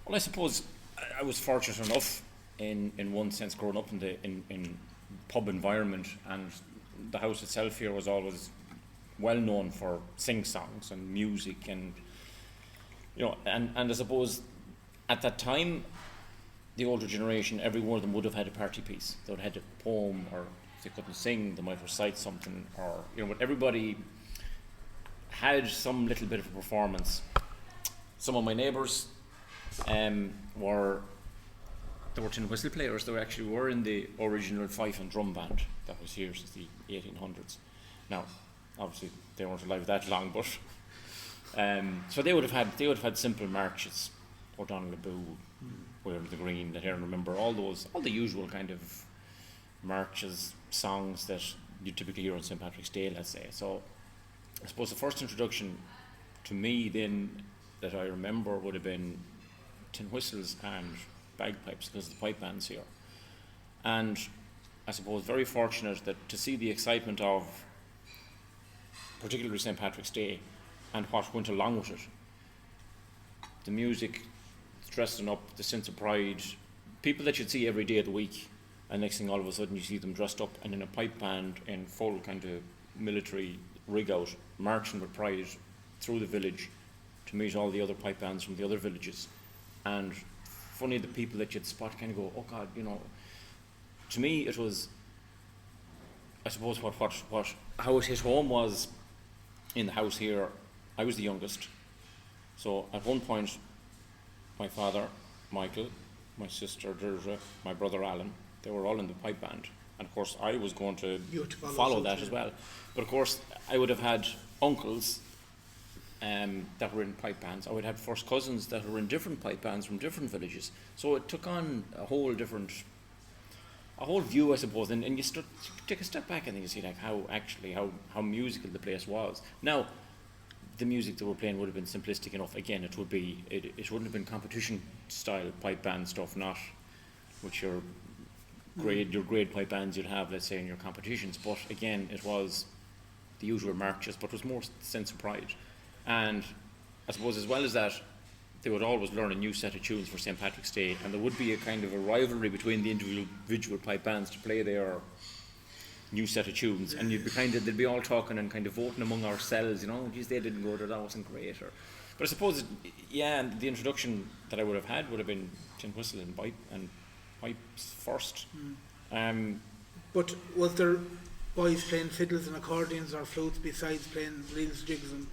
Well, I suppose I was fortunate enough in one sense growing up in pub environment, and the house itself here was always well known for sing-songs and music, and and I suppose at that time the older generation, every one of them would have had a party piece. They would have had a poem, or if they couldn't sing they might recite something, or but everybody had some little bit of a performance. Some of my neighbours were tin whistle players. They actually were in the original fife and drum band that was here since the 1800s. Now, obviously, they weren't alive that long, but so they would have had simple marches, O'Donnell Aboo, Where the Green, Let Erin Remember, all the usual kind of marches, songs that you typically hear on St. Patrick's Day, let's say. So, I suppose the first introduction to me then that I remember would have been tin whistles and bagpipes, because of the pipe bands here. And I suppose very fortunate that to see the excitement of particularly St. Patrick's Day and what went along with it. The music, dressing up, the sense of pride, people that you'd see every day of the week, and next thing all of a sudden you see them dressed up and in a pipe band in full kind of military rig out, marching with pride through the village to meet all the other pipe bands from the other villages. And funny, the people that you'd spot kind of go, oh God, to me it was, I suppose how it hit home was in the house here. I was the youngest, so at one point my father Michael, my sister Deirdre, my brother Alan, they were all in the pipe band, and of course I was going to follow that as well. But of course I would have had uncles that were in pipe bands. I would have first cousins that were in different pipe bands from different villages, so it took on a whole view, I suppose, and you take a step back and then you see like how musical the place was. Now, the music that we're playing would have been simplistic enough. Again, it wouldn't have been competition style pipe band stuff, not with your grade pipe bands you'd have, let's say, in your competitions. But again, it was the usual marches, but it was more sense of pride. And I suppose as well as that, they would always learn a new set of tunes for St. Patrick's Day, and there would be a kind of a rivalry between the individual pipe bands to play their new set of tunes, and they'd be all talking and kind of voting among ourselves, geez, they didn't go there, that wasn't great. But I suppose, the introduction that I would have had would have been tin whistle and pipes first. But was there boys playing fiddles and accordions or flutes besides playing reels, jigs and...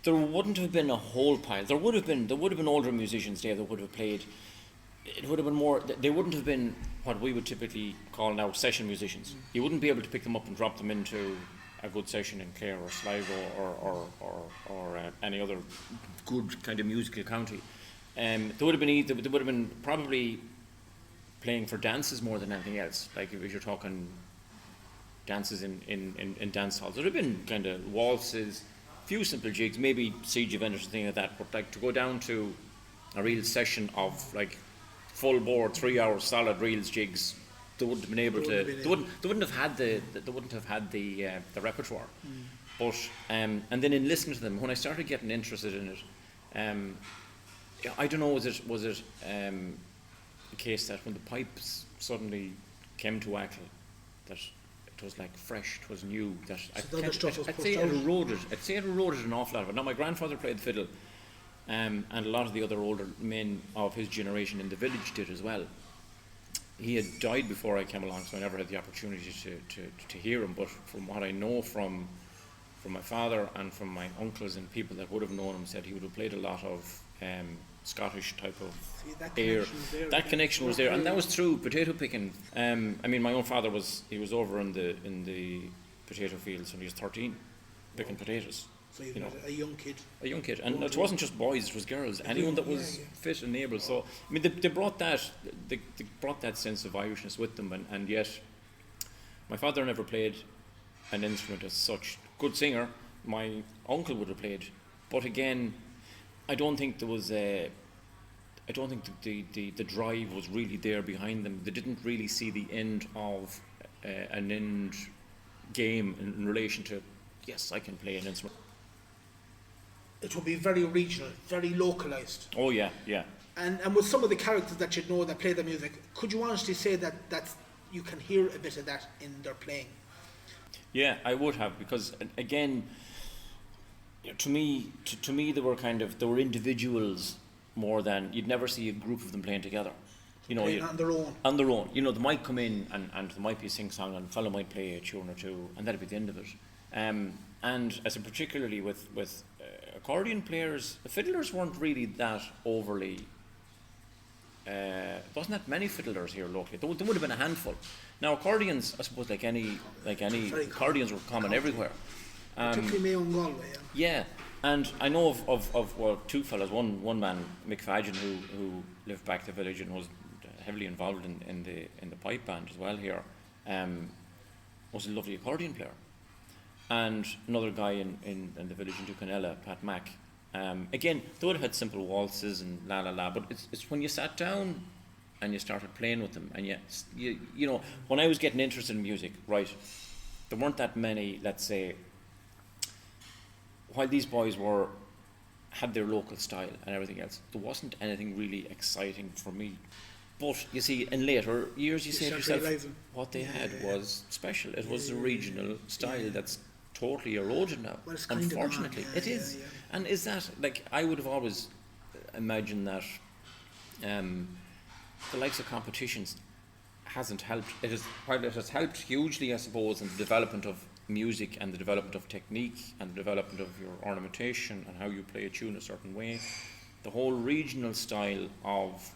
There wouldn't have been a whole pile. There would have been older musicians there that would have played. It would have been more. They wouldn't have been what we would typically call now session musicians. You wouldn't be able to pick them up and drop them into a good session in Clare or Sligo or any other good kind of musical county. They would have been probably playing for dances more than anything else. Like if you're talking dances in dance halls, there would have been kind of waltzes, few simple jigs, maybe siege event or something like that, but like to go down to a real session of like full board 3 hours solid reels jigs, they wouldn't have been able to. They wouldn't have had the repertoire. But and then in listening to them, when I started getting interested in it, I don't know, was it the case that when the pipes suddenly came to Achill, that it was like fresh, it was new, that I'd say it eroded an awful lot of it. Now my grandfather played the fiddle, and a lot of the other older men of his generation in the village did as well. He had died before I came along, so I never had the opportunity to hear him, but from what I know from my father and from my uncles and people that would have known him, said he would have played a lot of Scottish type of air. That connection was there, and that was through potato picking. I mean, my own father was over in the potato fields when he was 13, picking potatoes. So you know, a young kid. And it wasn't just boys; it was girls. Anyone that was fit and able. So I mean, they brought that. They brought that sense of Irishness with them, and yet my father never played an instrument as such. Good singer. My uncle would have played, but again, I don't think there was a. I don't think the drive was really there behind them. They didn't really see the end of an end game in relation to, yes, I can play an instrument. It would be very regional, very localised. Oh yeah. And with some of the characters that you'd know that play the music, could you honestly say that you can hear a bit of that in their playing? Yeah, I would have, because again, to me, they were individuals more than, you'd never see a group of them playing together. Playing on their own. On their own. They might come in and there might be a sing-song and a fellow might play a tune or two and that'd be the end of it. And as in particularly with accordion players, the fiddlers weren't really that overly, wasn't that many fiddlers here locally. There would have been a handful. Now accordions, I suppose like any accordions were common everywhere. Particularly Mayo and Galway. Yeah, and I know of two fellas. One man, Mick Fadgen, who lived back the village and was heavily involved in the pipe band as well here, was a lovely accordion player. And another guy in the village in Ducanella, Pat Mack. Again, they would have had simple waltzes and la la la, but it's when you sat down and you started playing with them, and you know, when I was getting interested in music, right, there weren't that many, let's say, while these boys had their local style and everything else, there wasn't anything really exciting for me. But you see, in later years, you say to yourself, what they had was special. It was a regional style that's totally eroded now. Well, unfortunately, it is. And is that, like, I would have always imagined that the likes of competitions hasn't helped. While it has helped hugely, I suppose, in the development of music and the development of technique and the development of your ornamentation and how you play a tune a certain way, the whole regional style of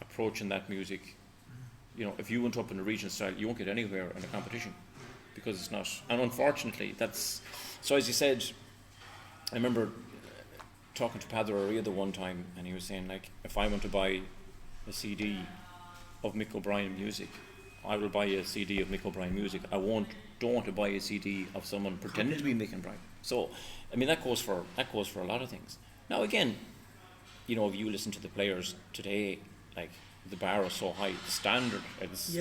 approaching that music, if you went up in a regional style, you won't get anywhere in a competition because it's not. And unfortunately, that's so. As you said, I remember talking to Padre Aria the one time, and he was saying, like, if I want to buy a CD of Mick O'Brien music, I will buy a CD of Mick O'Brien music. I don't want to buy a CD of someone pretending to be Mick O'Brien. So, I mean, that goes for a lot of things. Now, again, if you listen to the players today, like, the bar is so high, the standard is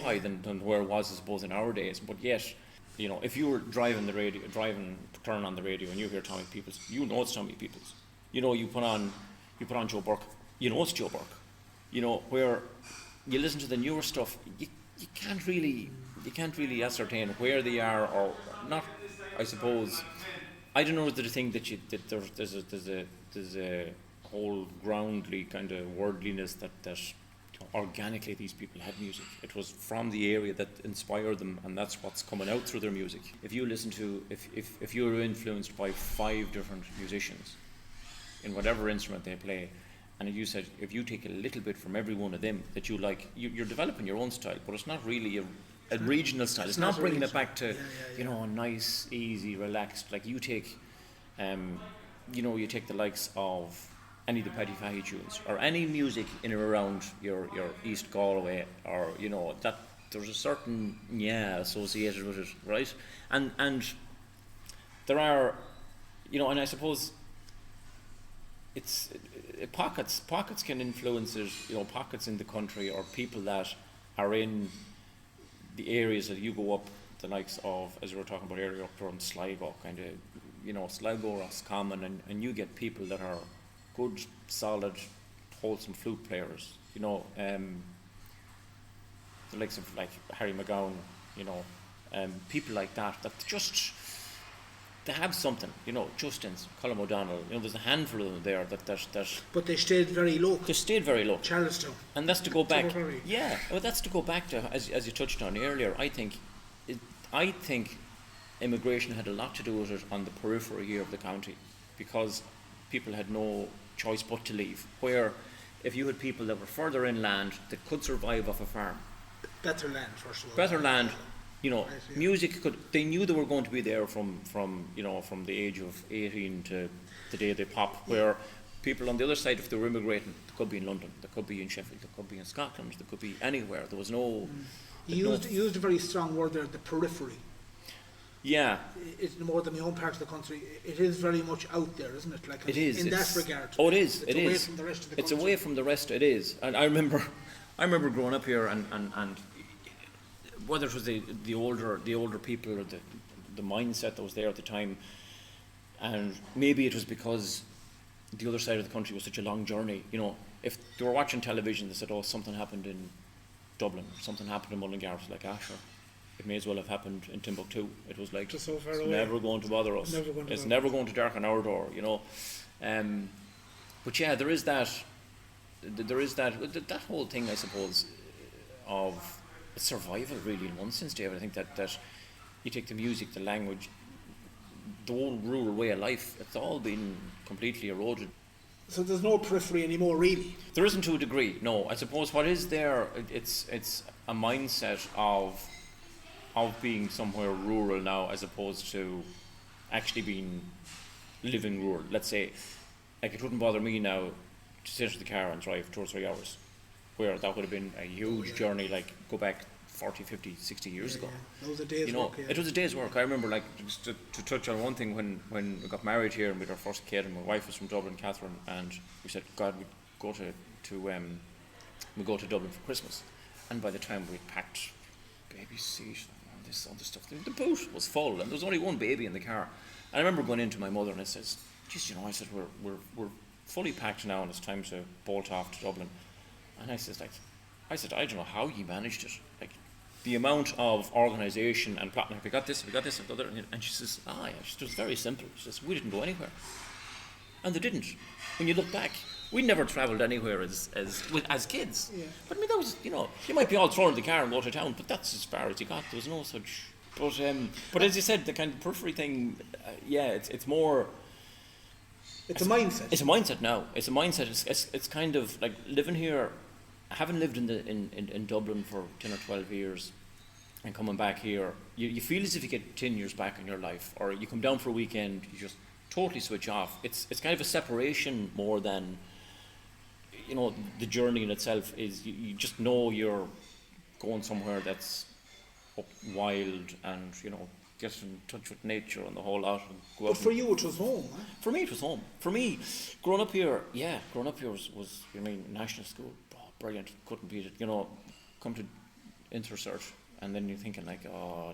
high than where it was, I suppose, in our days. But yet, if you were turning on the radio, and you hear Tommy Peoples, it's Tommy Peoples. You put on Joe Burke, it's Joe Burke. Where you listen to the newer stuff, you can't really ascertain where they are or not. I suppose I don't know whether to think that there's a whole groundly kind of worldliness that organically these people had music. It was from the area that inspired them, and that's what's coming out through their music. If you listen to if you were influenced by 5 different musicians in whatever instrument they play, and you said if you take a little bit from every one of them that you like, you're developing your own style, but it's not really a regional style. It's not bringing it back to a nice, easy, relaxed. Like you take, you take the likes of any of the Paddy Fahy tunes or any music in or around your East Galway, or that there's a certain associated with it, right? And there are, and I suppose it's pockets can influence it, pockets in the country or people that are in the areas that you go up, the likes of, as we were talking about earlier, up around Sligo, kind of, Sligo, Roscommon, and you get people that are good, solid, wholesome flute players, the likes of like Harry McGowan, people like that just, they have something, Justins, Colm O'Donnell, there's a handful of them there that but they stayed very low. They stayed very low. Charlestown. And that's to go back. Yeah, well, that's to go back to, as you touched on earlier. I think immigration had a lot to do with it on the periphery here of the county, because people had no choice but to leave. Where if you had people that were further inland that could survive off a farm, better land, first of all. Better land. Music they knew they were going to be there from the age of 18 to the day they pop, where people on the other side, if they were immigrating, they could be in London, they could be in Sheffield, they could be in Scotland, they could be anywhere. There was no... You used a very strong word there, the periphery. Yeah. It's more than my own part of the country. It is very much out there, isn't it? Like, it is. In that regard. Oh, it is. It's away from the rest of the country. It's away from the rest. It is. And I remember growing up here, and whether it was the older people or the mindset that was there at the time, and maybe it was because the other side of the country was such a long journey. if they were watching television, they said, oh, something happened in Dublin, or something happened in Mullingar, it was like, sure, it may as well have happened in Timbuktu. It was like, Just so far it's away. never going to bother us. It's never going to darken our door, you know. But yeah, there is that whole thing, I suppose, of survival, really, in one sense, David. I think that you take the music, the language, the whole rural way of life, it's all been completely eroded. So there's no periphery anymore, really? There isn't, to a degree, no. I suppose what is there, it's a mindset of being somewhere rural now, as opposed to actually living rural. Let's say, like, it wouldn't bother me now to sit in the car and drive 2 or 3 hours, where that would have been a huge journey, like, go back 40, 50, 60 years ago. That was a day's work, It was a day's work. I remember, like, just to touch on one thing, when we got married here and we had our first kid, and my wife was from Dublin, Catherine, and we said, God, we'd go to Dublin for Christmas. And by the time we'd packed baby seat and this other stuff, the boot was full, and there was only one baby in the car. And I remember going into my mother and I says, geez, I said, we're fully packed now, and it's time to bolt off to Dublin. And I said, I don't know how you managed it. Like, the amount of organisation and plotting, have we got this, and the other, and she says, it was very simple. She says, we didn't go anywhere. And they didn't. When you look back, we never travelled anywhere as kids. Yeah. But I mean, that was, you might be all thrown in the car and go to town, but that's as far as you got. There was no such. But as you said, the kind of periphery thing, it's more. It's a mindset. It's a mindset now. It's a mindset. It's kind of like living here. Having lived in Dublin for 10 or 12 years and coming back here, you feel as if you get 10 years back in your life, or you come down for a weekend, you just totally switch off. It's kind of a separation more than, the journey in itself is, you just know you're going somewhere that's up wild and, get in touch with nature and the whole lot. But for you it was home, huh? For me it was home. For me, growing up here was national school. Brilliant, couldn't beat it. Come to Intercert, and then you're thinking like,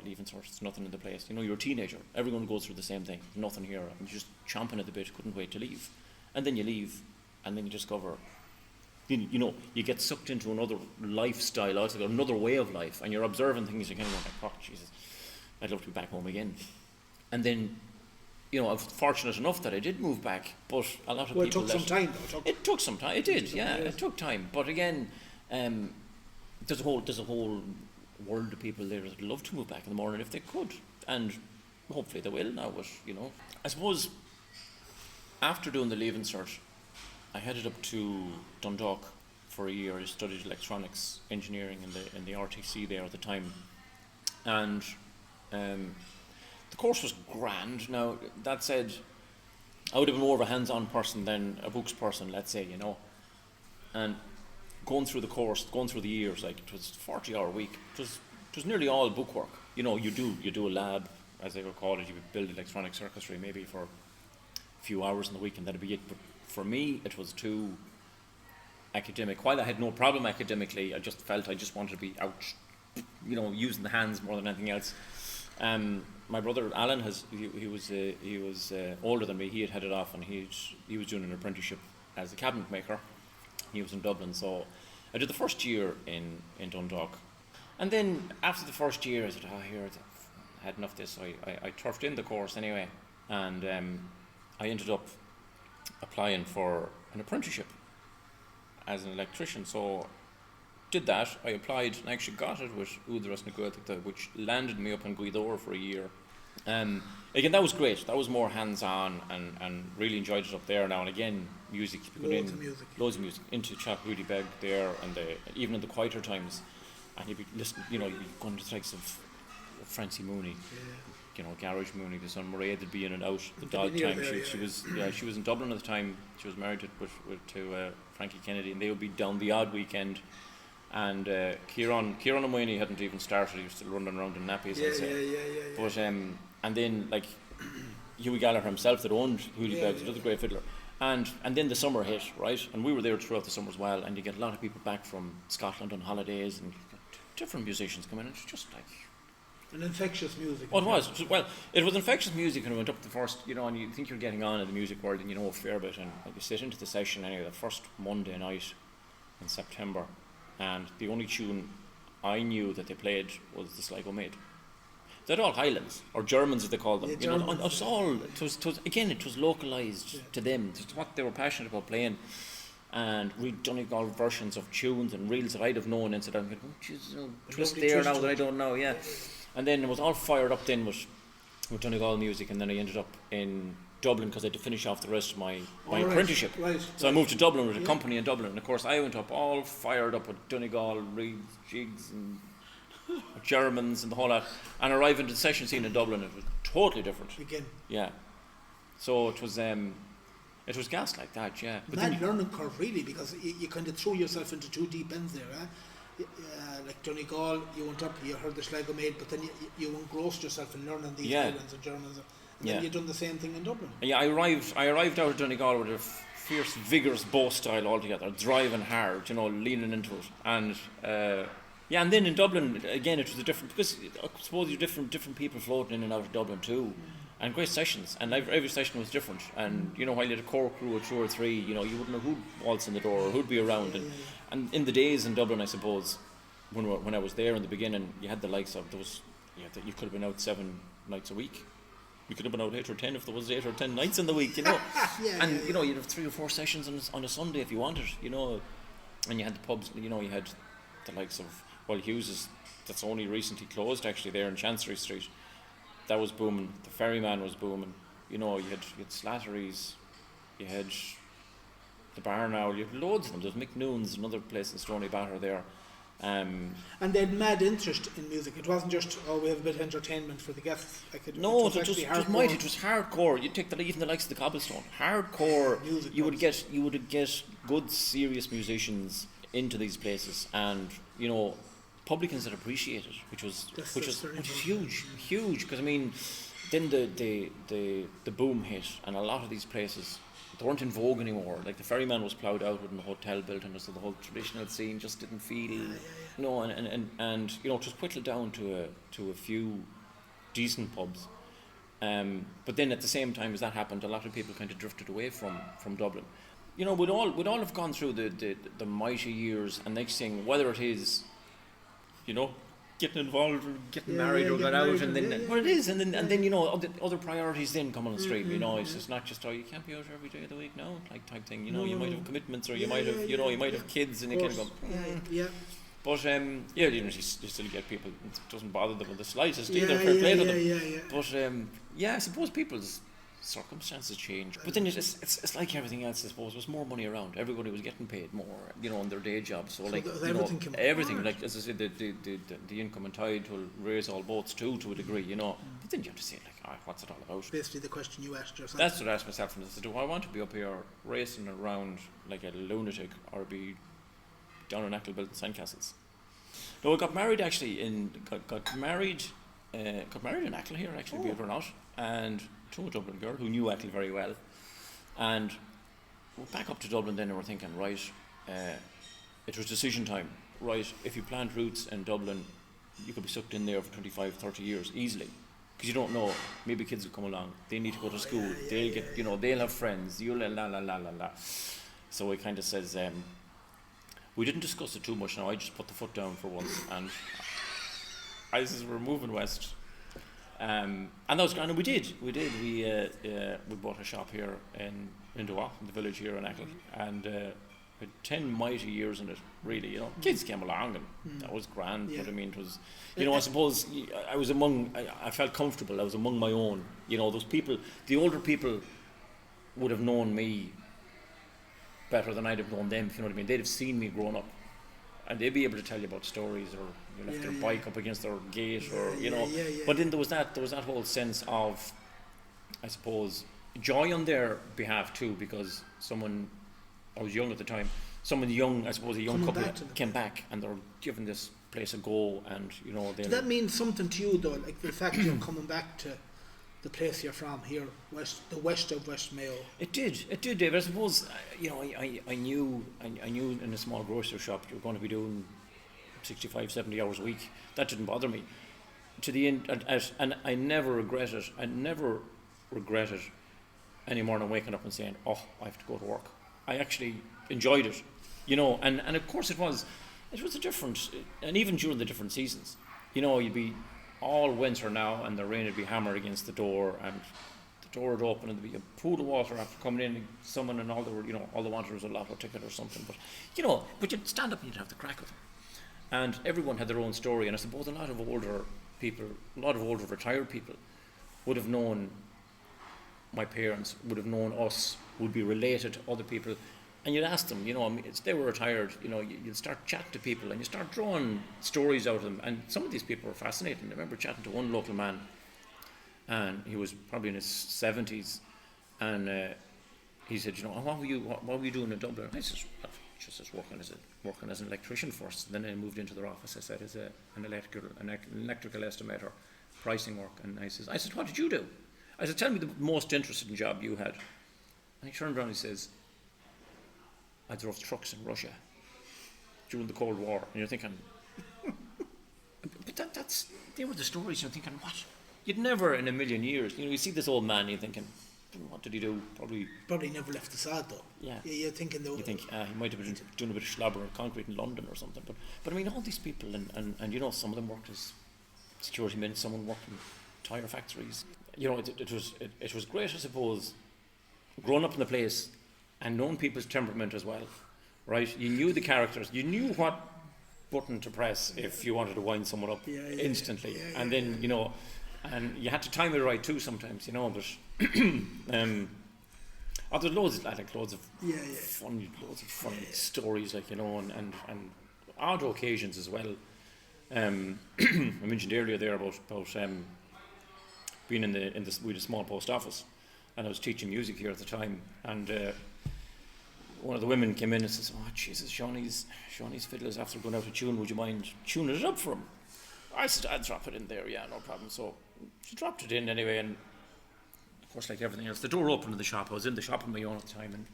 leaving cert, there's nothing in the place. You're a teenager. Everyone goes through the same thing. Nothing here. I'm just chomping at the bit. Couldn't wait to leave. And then you leave, and then you discover, you get sucked into another lifestyle, altogether, another way of life, and you're observing things. You're kind of like, oh Jesus, I'd love to be back home again. And then, I was fortunate enough that I did move back, but a lot of people. It took some time, though. It took some time. It did, yeah. It took time, but again, there's a whole world of people there that love to move back in the morning if they could, and hopefully they will now. But I suppose after doing the Leaving Cert, I headed up to Dundalk for a year. I studied electronics engineering in the RTC there at the time, and. The course was grand. Now, that said, I would have been more of a hands-on person than a books person, let's say, And going through the course, going through the years, like, it was a 40-hour week. It was nearly all bookwork. You do a lab, as they would call it. You would build electronic circuitry maybe for a few hours in the week, and that'd be it. But for me, it was too academic. While I had no problem academically, I just felt I just wanted to be out, using the hands more than anything else. My brother Alan he was older than me. He had headed off, and he was doing an apprenticeship as a cabinet maker. He was in Dublin, so I did the first year in Dundalk, and then after the first year I said, I had enough of this. I turfed in the course anyway, and I ended up applying for an apprenticeship as an electrician. So did that. I applied and actually got it with Údarás na Gaeltachta, which landed me up in Guidor for a year. Again, that was great. That was more hands-on, and really enjoyed it up there now. And again, music. Loads of music. Into Chap Rudy Beg there, and even in the quieter times. And you'd be listening, you'd be going to the likes of Francie Mooney, Garage Mooney, the son Maria, they'd be in and out the dog time. She was in Dublin at the time. She was married to Frankie Kennedy, and they would be down the odd weekend. And Kieran O'Mooney hadn't even started. He was still running around in nappies. But and then like Hughie Gallagher himself that owned Hoolie Begs, another great fiddler. And then the summer hit, right? And we were there throughout the summer as well. And you get a lot of people back from Scotland on holidays, and different musicians come in. And it's just like And infectious music. Oh, it was. Well, it was infectious music when I went up the first, and you think you're getting on in the music world and you know a fair bit, and you sit into the session anyway, the first Monday night in September, and the only tune I knew that they played was the Sligo Maid. They're all Highlands, or Germans as they call them. Yeah, Germans, it was localised to them. It's what they were passionate about playing. And read Donegal versions of tunes and reels that I'd have known and said, twist there now that I don't know, yeah. And then it was all fired up then with Donegal music, and then I ended up in Dublin because I had to finish off the rest of my apprenticeship. So I moved to Dublin with a company in Dublin, and of course I went up all fired up with Donegal, reeds, jigs and Germans and the whole lot, and arrived into the session scene in Dublin. It was totally different. Again. Yeah. So it was gas like that, yeah. But mad learning curve, really, because you kind of throw yourself into two deep ends there. Like Donegal, you went up, you heard the Sligo Maid, but then you engrossed yourself in learning these Highlands and Germans, and then you done the same thing in Dublin. Yeah, I arrived out of Donegal with a fierce, vigorous bow style altogether, driving hard, leaning into it, and and then in Dublin again it was a different, because I suppose you're different people floating in and out of Dublin too. And great sessions, and every session was different. And while you had a core crew of 2 or 3, you wouldn't know who'd waltz in the door or who'd be around. And in the days in Dublin, I suppose, when I was there in the beginning, you had the likes of you could have been out 7 nights a week. You could have been out 8 or 10 if there was 8 or 10 nights in the week, you'd have 3 or 4 sessions on a Sunday if you wanted, And you had the pubs, you had the likes of Hughes's, that's only recently closed actually there in Chancery Street. That was booming. The Ferryman was booming. You had Slattery's, you had the Barn Owl, you had loads of them. There was McNoon's, another place in Stony Batter there. And they had mad interest in music. It wasn't just, we have a bit of entertainment for the guests. It was hardcore. You take even the likes of the Cobblestone. Hardcore music. You would get good, serious musicians into these places, and publicans that appreciate it, which was huge. Because then the boom hit, and a lot of these places they weren't in vogue anymore. Like the Ferryman was ploughed out within the hotel building, so the whole traditional scene just didn't feel, and it was whittled down to a few decent pubs. But then at the same time as that happened, a lot of people kind of drifted away from Dublin. We'd all have gone through the mighty years, and next thing, whether it is getting involved or getting married or got out, and then it is, and then other priorities then come on the stream. It's just not just you can't be out every day of the week now, like type thing. You might have commitments, or you might have you might have kids, and you kind of go. But you still get people. It doesn't bother them in the slightest either. Fair play to them. But I suppose people's circumstances change, but then it's like everything else. I suppose there was more money around. Everybody was getting paid more, in their day jobs. So everything, like as I said, the income and tide will raise all boats too, to a degree, But then you have to say, what's it all about? Basically, the question you asked yourself. That's what I asked myself. And I said, do I want to be up here racing around like a lunatic, or be down in Achill building sandcastles? No, I got married actually got married in Achill here, actually, believe it or not, and to a Dublin girl who knew Achill very well. And we're back up to Dublin then, and we're thinking, right, it was decision time. Right, if you plant roots in Dublin, you could be sucked in there for 25, 30 years easily. Because you don't know, maybe kids will come along, they need to go to school, they'll get, they'll have friends, you'll la. So he kind of says, we didn't discuss it too much now, I just put the foot down for once, and I says, we're moving west. And that was grand, and we did. We bought a shop here in Doha, in the village here in Achill, and had 10 mighty years in it, really. Kids came along, and that was grand. But it was, I suppose I was I felt comfortable. I was among my own. Those people, the older people, would have known me better than I'd have known them. If you know what I mean, they'd have seen me growing up, and they'd be able to tell you about stories, or left their bike up against their gate, or But then there was that whole sense of, I suppose, joy on their behalf too, because I was young at the time. Someone young, I suppose, a young couple came back, and they're giving this place a go, and Does that mean something to you though? Like the fact you're coming back to the place you're from here, the west of West Mayo. It did, David. I suppose I knew in a small grocery shop you were going to be doing 65, 70 hours a week. That didn't bother me. to the end, and I never regret it. I never regret it any more than waking up and saying, "Oh, I have to go to work." I actually enjoyed it, and of course it was a different, and even during the different seasons, you'd be all winter now, and the rain would be hammered against the door, and the door would open, and there'd be a pool of water after coming in, someone, and all the wanted was a lotto ticket or something, but you'd stand up and you'd have the crack with them, and everyone had their own story, and I suppose a lot of older retired people would have known my parents, would have known us, would be related to other people, and you'd ask them, they were retired, you'd start chatting to people and you start drawing stories out of them, and some of these people were fascinating. I remember chatting to one local man, and he was probably in his 70s, and he said, what were you doing in Dublin? I said, just working as an electrician first, then I moved into their office, I said, as an electrical estimator, pricing work, and I said, what did you do? I said, tell me the most interesting job you had. And he turned around and he says, I drove trucks in Russia during the Cold War. And you're thinking, but they were the stories. You're thinking, what? You'd never in a million years, you see this old man, and you're thinking, what did he do? Probably never left the sod though. Yeah. You're thinking though. You think he might have been doing a bit of slobber or concrete in London or something. But I mean, all these people, and some of them worked as security men, someone worked in tyre factories. It was great, I suppose, growing up in the place and knowing people's temperament as well, right? You knew the characters, you knew what button to press if you wanted to wind someone up instantly, and then and you had to time it right too sometimes, but there's loads of funny stories, and odd occasions as well. I mentioned earlier there about being in the we had a small post office, and I was teaching music here at the time, and one of the women came in and says, "Oh Jesus, Shawnee's fiddle is after going out of tune. Would you mind tuning it up for him?" I said, "I'd drop it in there, yeah, no problem." So she dropped it in anyway, and of course, like everything else, the door opened in the shop. I was in the shop on my own at the time, and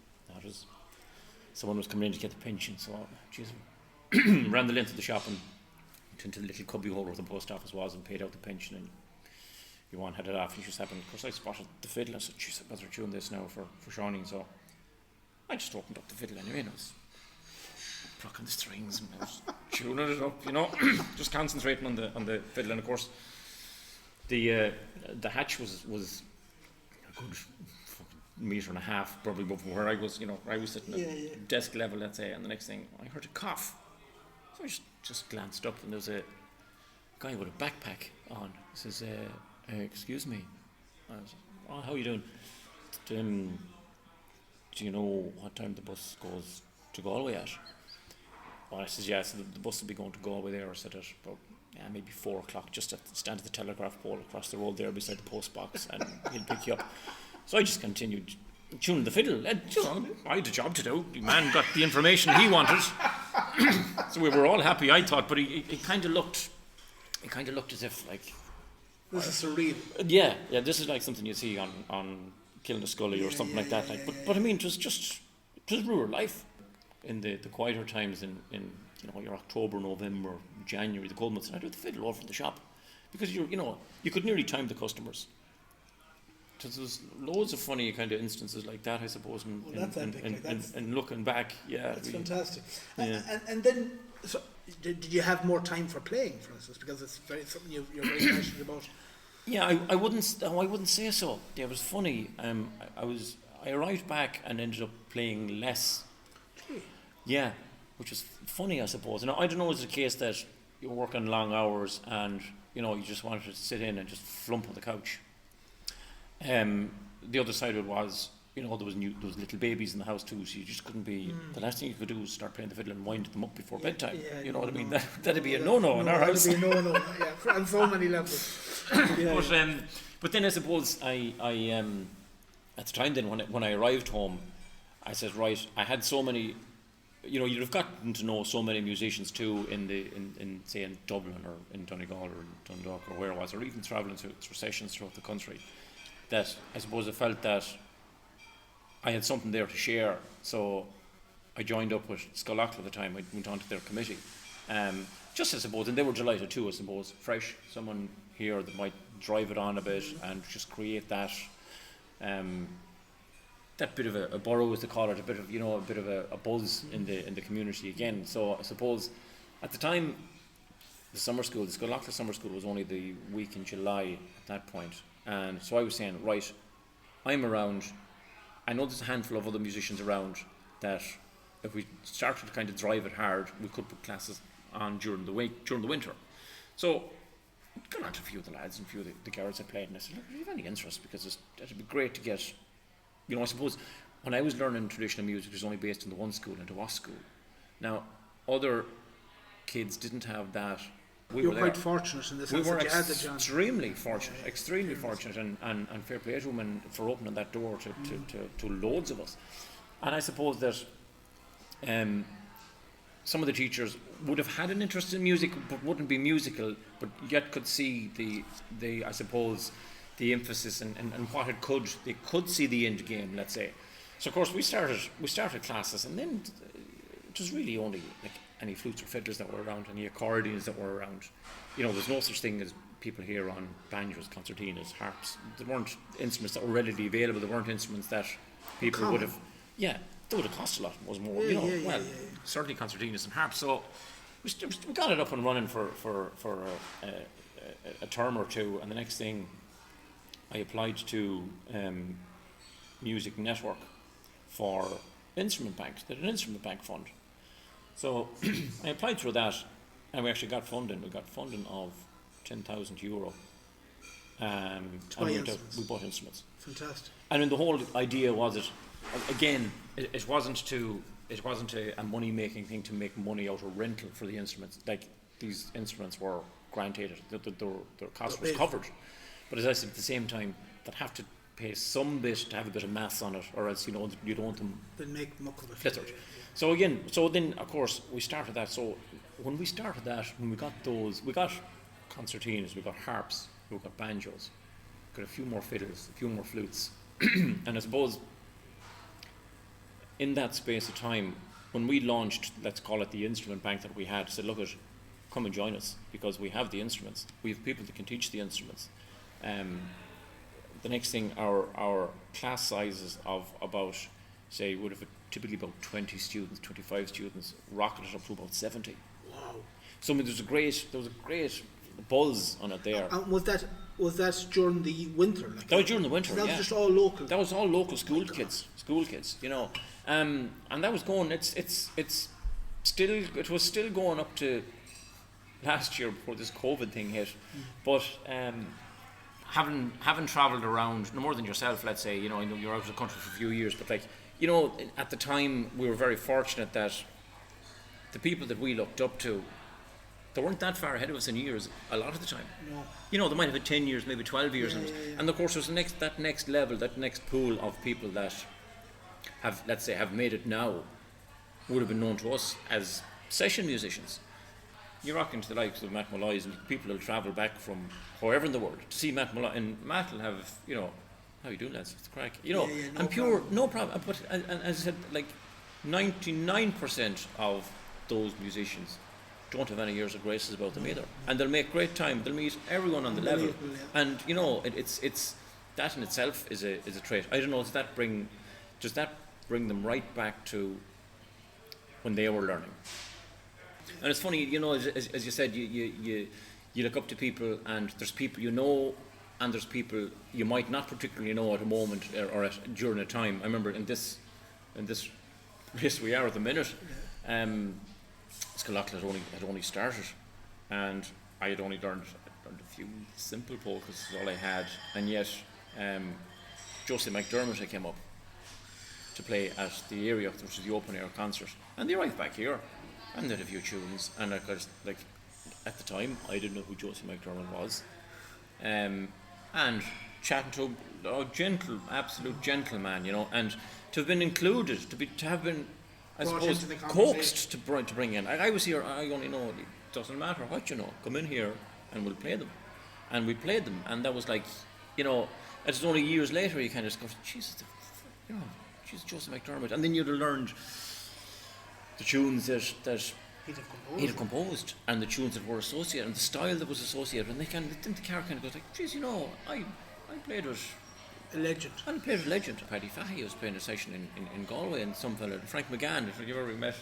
someone was coming in to get the pension. So, Jesus, ran the length of the shop and into the little cubby hole where the post office was, and paid out the pension, and Johan had it off, and just happened. Of course, I spotted the fiddle. I said, "Jeez, I better tune this now for Shawnee." So I just opened up the fiddle anyway, and I was plucking the strings and I was tuning it up, just concentrating on the fiddle. And of course, the hatch was a good metre and a half, probably above where I was, where I was sitting at desk level, let's say. And the next thing, I heard a cough. So I just glanced up, and there was a guy with a backpack on. He says, "Excuse me." I was, "Oh, how are you doing? Do you know what time the bus goes to Galway at?" Well, I says, "Yeah, so the bus will be going to Galway there," I said, at about maybe 4 o'clock, just stand at the telegraph pole across the road there beside the post box, and he'll pick you up. So I just continued tuning the fiddle, and I had a job to do. The man got the information he wanted. So we were all happy, I thought, but it kind of looked as if like, this is surreal. Yeah, this is like something you see on Killing a Scully or something like that. But I mean, it was rural life. In the quieter times in your October, November, January, the cold months, and I'd do the fiddle over in the shop, because you could nearly time the customers. So there's loads of funny kind of instances like that, I suppose. And looking back, that's really fantastic. Yeah. And then, so did you have more time for playing, for instance, because it's something you're very passionate about? Yeah, I wouldn't say so. Yeah, it was funny. I arrived back and ended up playing less. Gee. Yeah, which was funny, I suppose. And I don't know, is it a case that you're working long hours and you just wanted to sit in and just flump on the couch. The other side of it was, there was little babies in the house too, so you just couldn't be. The last thing you could do was start playing the fiddle and wind them up before bedtime. You know what I mean? That'd be a no-no in our house. That'd be a no-no. Yeah, on so many levels. But then I suppose I at the time then when I arrived home, I said, right, I had so many. You'd have gotten to know so many musicians too in say in Dublin or in Donegal or in Dundalk or where it was, or even travelling through sessions throughout the country, that I suppose I felt that I had something there to share. So I joined up with Scoil Acla at the time. I went on to their committee, just I suppose, and they were delighted too. I suppose fresh, someone here that might drive it on a bit and just create that that bit of a borough, as they call it, a bit of a buzz in the community again. So I suppose at the time, the summer school, the Scoil Acla summer school, was only the week in July at that point, and so I was saying, right, I'm around. I know there's a handful of other musicians around that, if we started to kind of drive it hard, we could put classes on during the winter. So I got on to a few of the lads and a few of the girls I played, and I said, look, do you have any interest? Because it'd be great to get, I suppose when I was learning traditional music, it was only based in the one school, in the WAS school. Now, other kids didn't have that. We were quite fortunate in the sense that you had the chance. Extremely fortunate, and fair play to them and for opening that door to loads of us. And I suppose that some of the teachers would have had an interest in music but wouldn't be musical, but yet could see the I suppose the emphasis and what it could, they could see the end game, let's say. So of course we started classes, and then it was really only like any flutes or fiddlers that were around, any accordions that were around. There's no such thing as people here on banjos, concertinas, harps. There weren't instruments that were readily available. There weren't instruments that people would have. Yeah, they would have cost a lot. Was more, certainly concertinas and harps. So we got it up and running for a term or two, and the next thing I applied to Music Network for instrument banks. They had an instrument bank fund. So I applied through that, and we actually got funding. We got funding of €10,000. And we bought instruments. Fantastic. And then the whole idea was it wasn't a money making thing to make money out of rental for the instruments. Like, these instruments were granted, their cost was covered. But as I said, at the same time, they'd have to pay some bit to have a bit of mass on it, or else you don't want them make muck of it. Flithered. So then of course we started that. So when we got those, we got concertinas, we got harps, we got banjos, got a few more fiddles, a few more flutes, and I suppose in that space of time, when we launched, let's call it the instrument bank that we had, said, look, come and join us, because we have the instruments, we have people that can teach the instruments. The next thing, our class sizes of about, say, would have typically about 20 students, 25 students, rocketed up to about 70. Wow. So I mean, there was a great buzz on it there. And was that during the winter? That was during the winter. That was just all local. That was all local school kids, and that was going. It was still going up to last year before this COVID thing hit, but. Having travelled around, no more than yourself, let's say, I know you're out of the country for a few years, but at the time we were very fortunate that the people that we looked up to, they weren't that far ahead of us in years a lot of the time. No. They might have had 10 years, maybe 12 years. And of course there's that next level, that next pool of people that have made it now, would have been known to us as session musicians. You're rocking to the likes of Matt Molloy's, and people will travel back from wherever in the world to see Matt Molloy, and Matt will have, how you doing, lads? It's the crack, and pure, problem. No problem. But and as I said, like 99% of those musicians don't have any years of graces about them either, and they'll make great time. They'll meet everyone on the level, and it's that in itself is a trait. I don't know. Does that bring them right back to when they were learning? And it's funny, as you said, you look up to people, and there's people and there's people you might not particularly know at a moment or during a time. I remember in this place we are at the minute, Scoil Acla had only started, and I had only learned a few simple polkas, is all I had, and yet Josie McDermott came up to play at the area, which was the open air concert, and they arrived back here. And they had a few tunes, and at the time I didn't know who Josie McDermott was, and chatting to a absolute gentleman, and to have been included, to have been, I suppose, coaxed to bring in. I was here. I only know, it doesn't matter what you know. Come in here, and we'll play them, and we played them, and that was like, it's only years later you kind of discover, Jesus, she's Josie McDermott, and then you'd have learned the tunes that He'd have composed, and the tunes that were associated, and the style that was associated, and the car kind of goes like, geez, I played with a legend. I played with a legend. Paddy Fahey was playing a session in Galway, and some fella, Frank McGann, if you ever met,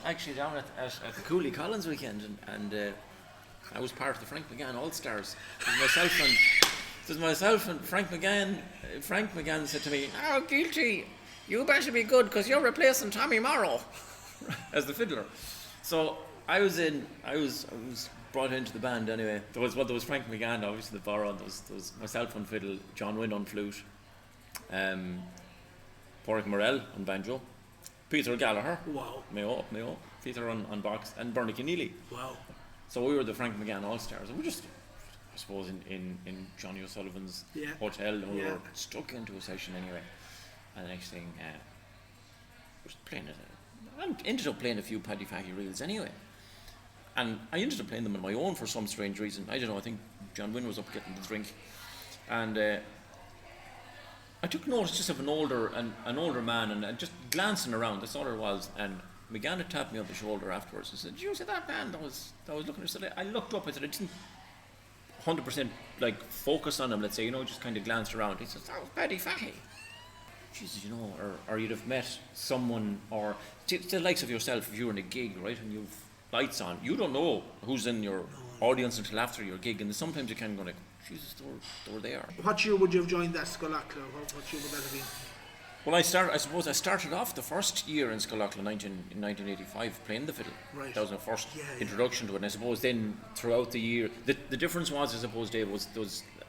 actually down at the Cooley Collins weekend, and I was part of the Frank McGann All Stars. It was myself and Frank McGann. Frank McGann said to me, "Oh, Gielty, you better be good because you're replacing Tommy Morrow as the fiddler." So I was brought into the band anyway. There was Frank McGann, obviously the bar on. There was myself on fiddle, John Wynne on flute, Porrick Morell on banjo, Peter Gallagher, wow, Mayo, Peter on box, and Bernie Keneally. Wow. So we were the Frank McGann All Stars, and we just, I suppose, in Johnny O'Sullivan's hotel, and we were stuck into a session anyway. And the next thing, was playing it. I ended up playing a few Paddy Fahey reels anyway. And I ended up playing them on my own for some strange reason. I don't know, I think John Wynne was up getting the drink. And I took notice just of an older man, and just glancing around, that's all it was. And McGann had tapped me on the shoulder afterwards and said, "Did you see that man that was looking at us?" I looked up, I said, I didn't 100% like focus on him, let's say, just kind of glanced around. He says, "That was Paddy Fahey." Jesus, or you'd have met someone, or the likes of yourself, if you're in a gig, right, and you've lights on, you don't know who's in your audience until after your gig, and sometimes you can go like, Jesus, they were there. What year would you have joined that Scoil Acla? What year would that have been? Well, I started off the first year in Scoil Acla in 1985 playing the fiddle. Right. That was my first introduction to it, and I suppose then throughout the year, the difference was, I suppose, Dave, was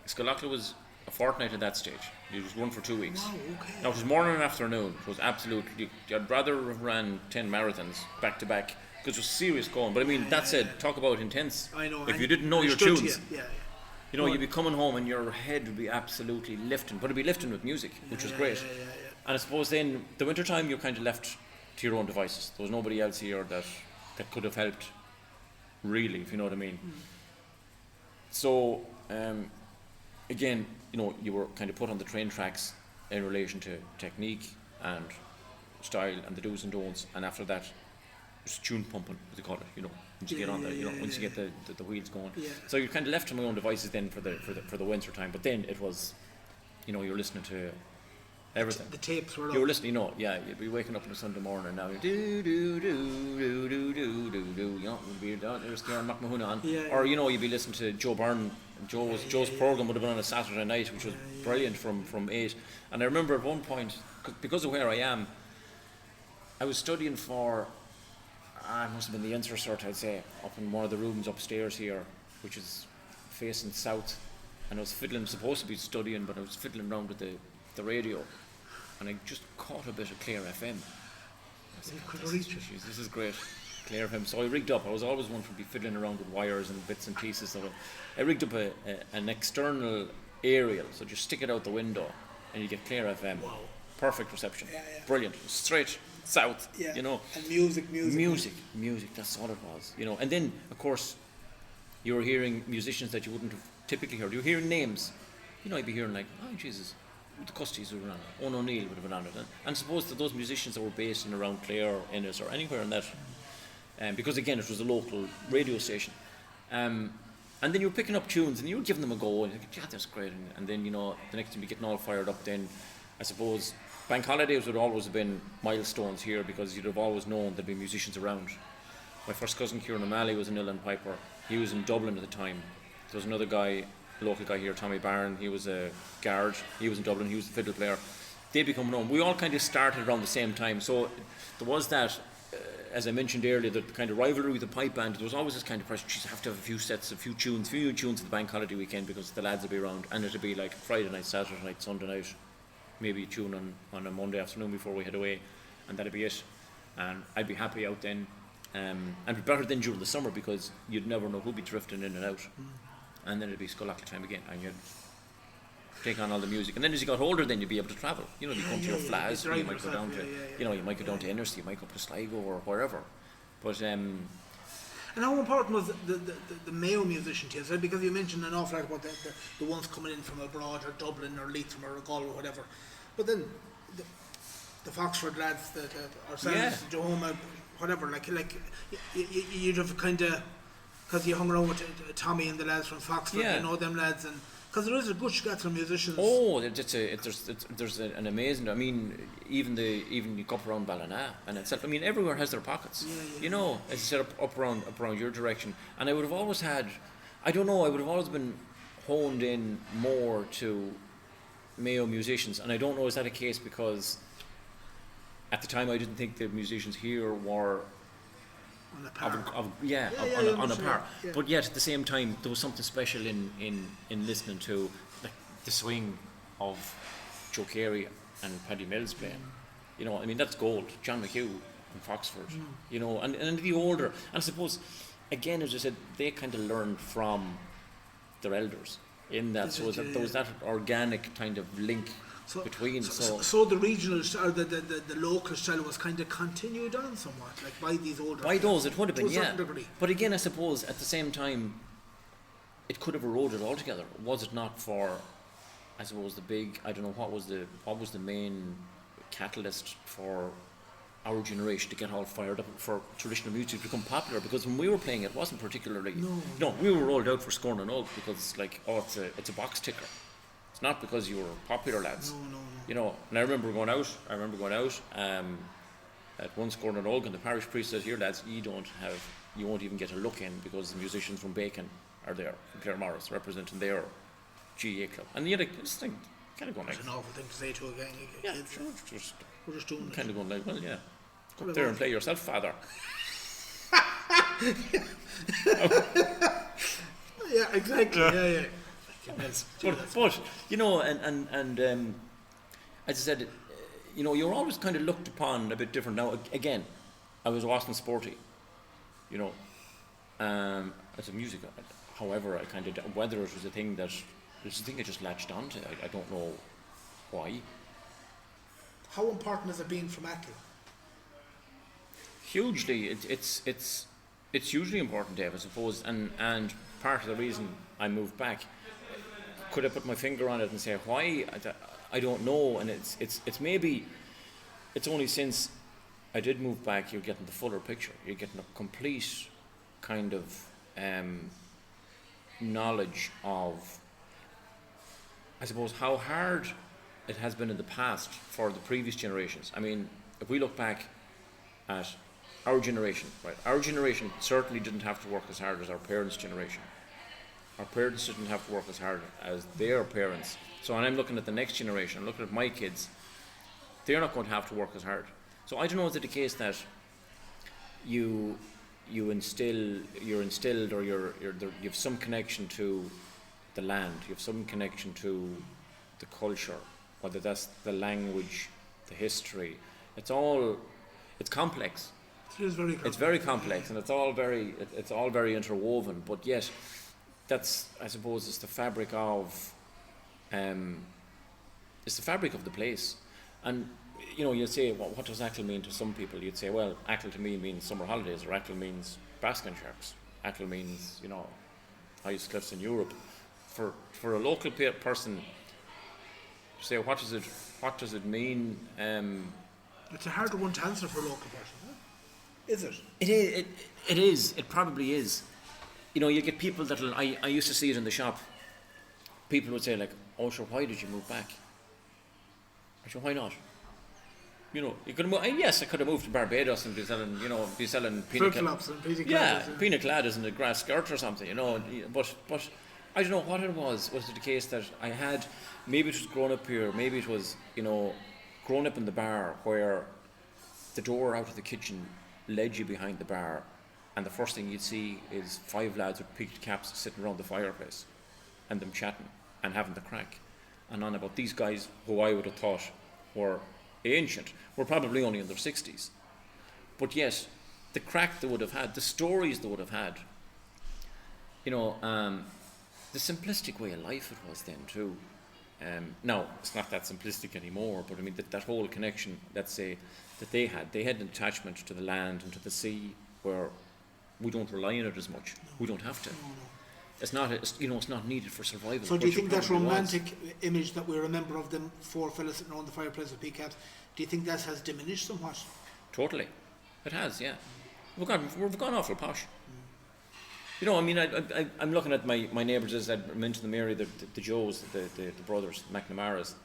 Scoil Acla was a fortnight at that stage. It was run for 2 weeks. Wow, okay. Now it was morning and afternoon. It was absolutely, I'd rather have ran 10 marathons back to back, because it was serious going. But I mean, that said, talk about intense. I know. If you didn't know your tunes, you'd be coming home and your head would be absolutely lifting, but it'd be lifting with music, which was great. And I suppose then, the winter time, you're kind of left to your own devices. There was nobody else here that could have helped, really, if you know what I mean. So, again, you were kind of put on the train tracks in relation to technique and style and the do's and don'ts, and after that, it's tune pumping, as they call it, once you get on there, once you get the wheels going. Yeah. So you're kind of left to my own devices then for the winter time, but then it was, you're listening to everything. The tapes were you were listening, you'd be waking up on a Sunday morning now, do do do do do do do do, you'd be there's Kieran McMahon on, or you'd be listening to Joe Byrne. Joe's program would have been on a Saturday night, which was brilliant from 8. And I remember at one point, because of where I am, I was studying for, it must have been the Intercert, I'd say, up in one of the rooms upstairs here, which is facing south. And I was supposed to be studying, but I was fiddling around with the radio, and I just caught a bit of Clare FM. I said, this is great. Clare FM. So I rigged up. I was always one to be fiddling around with wires and bits and pieces. So I rigged up an external aerial. So just stick it out the window, and you get Clare FM. Wow. Perfect reception. Brilliant. Straight south. And music. That's all it was. And then of course you were hearing musicians that you wouldn't have typically heard. You were hearing names. You'd be hearing like, oh Jesus, the Custies would have been on it. Owen O'Neill would have been on it. And suppose that those musicians that were based in around Clare or Ennis or anywhere in that. Because again, it was a local radio station, and then you were picking up tunes and you were giving them a go, and you're like, yeah, that's great. And then the next time you're getting all fired up. Then I suppose bank holidays would always have been milestones here, because you'd have always known there'd be musicians around. My first cousin Kieran O'Malley was an uilleann piper. He was in Dublin at the time. There was another guy, a local guy here, Tommy Barron. He was a guard. He was in Dublin. He was a fiddle player. They'd be coming home. We all kind of started around the same time, so there was that. As I mentioned earlier, the kind of rivalry with the pipe band, there was always this kind of pressure. You have to have a few tunes at the bank holiday weekend, because the lads would be around, and it'd be like Friday night, Saturday night, Sunday night, maybe a tune on a Monday afternoon before we head away, and that'd be it. And I'd be happy out then, and it'd be better than during the summer, because you'd never know who'd be drifting in and out. And then it'd be Scoil Acla time again, and you'd take on all the music. And then as you got older, then you'd be able to travel. You'd come to your flats, you might go down to, you might go down to Ennis, you might go up to Sligo or wherever. But and how important was the Mayo musician to you? Because you mentioned an awful lot about the ones coming in from abroad, or Dublin or Leitrim or Galway or whatever. But then the Foxford lads, ourselves, Joe Homa, whatever, you'd have kind of, because you hung around with Tommy and the lads from Foxford, you know them lads, and because there is a good scatter of musicians. Oh, there's an amazing. I mean, even you go up around Ballina and itself. I mean, everywhere has their pockets. You know, as I said, up around your direction. And I would have always had, I don't know, I would have always been honed in more to Mayo musicians, and I don't know, is that a case because at the time I didn't think the musicians here were on a par. On a par. Yeah. But yet at the same time there was something special in listening to like the swing of Joe Carey and Paddy Mills playing. You know, I mean, that's gold. John McHugh in Foxford. You know, and the older, and I suppose again, as I said, they kind of learned from their elders in that, so that there was that organic kind of link between. So the regional or the local style was kind of continued on somewhat, like by these older. By those, it would have been, to a certain degree. But again, I suppose at the same time, it could have eroded altogether. Was it not for, I suppose, the big, I don't know, what was the main catalyst for our generation to get all fired up for traditional music to become popular? Because when we were playing it wasn't particularly, no, we were rolled out for Scoil Acla because like, it's a box ticker. It's not because you were popular lads. No. You know, and I remember going out at one Scoil Acla, and the parish priest says, here lads, you won't even get a look in because the musicians from Bacon are there, from Claremorris, representing their GA club. And you had this thing kind of going like, it's an awful thing to say to a gang of kids. Sure, we're just doing kind of going like, well, yeah, go up there and play yourself, father. Yeah, exactly. Yeah. But you know, and as I said, you know, you're always kind of looked upon a bit different. Now, again, I wasn't sporty, you know, as a music. However, I kind of, whether it was a thing that I just latched onto. I don't know why. How important has it been from Achill? Hugely. It's hugely important, Dave, I suppose, and part of the reason I moved back. Could I put my finger on it and say why? I don't know, and it's maybe it's only since I did move back you're getting the fuller picture. You're getting a complete kind of knowledge of, I suppose, how hard it has been in the past for the previous generations. I mean, if we look back at our generation, right? Our generation certainly didn't have to work as hard as our parents' generation. Our parents didn't have to work as hard as their parents. So when I'm looking at the next generation, I'm looking at my kids, they're not going to have to work as hard. So I don't know, is it the case that you're instilled or you have some connection to the land, you have some connection to the culture, whether that's the language, the history. It's complex. It is very complex. It's very complex, and it's all very interwoven. But yet, that's, I suppose, it's the fabric of the place. And you know, you'd say, well, what does Achill mean to some people? You'd say, well, Achill to me means summer holidays, or Achill means basking sharks. Achill means, you know, highest cliffs in Europe. For a local person to say, what does it mean? It's a harder one to answer for a local person, huh? Is it? It is. It probably is. You know, you get people that I used to see it in the shop. People would say like, "Oh, sure, why did you move back?" I said, "Why not?" You know, you could have yes, I could have moved to Barbados and be selling pina coladas in a grass skirt or something, you know. But I don't know what it was. Was it the case that I had, maybe it was grown up here, maybe it was, you know, grown up in the bar where the door out of the kitchen led you behind the bar, and the first thing you'd see is 5 lads with peaked caps sitting around the fireplace and them chatting and having the crack and on about these guys who I would have thought were ancient, were probably only in their 60s. But yet, the crack they would have had, the stories they would have had, you know, the simplistic way of life it was then too. Now, it's not that simplistic anymore, but I mean, that whole connection, let's say, that they had an attachment to the land and to the sea where we don't rely on it as much. No. We don't have to. No. It's not needed for survival. So do you think that romantic image that we remember of them 4 fellas sitting around the fireplace with peak caps, do you think that has diminished somewhat? Totally. It has, yeah. We've gone awful posh. You know, I mean, I'm looking at my neighbours, as I mentioned them earlier, the Joes, the brothers, McNamara's,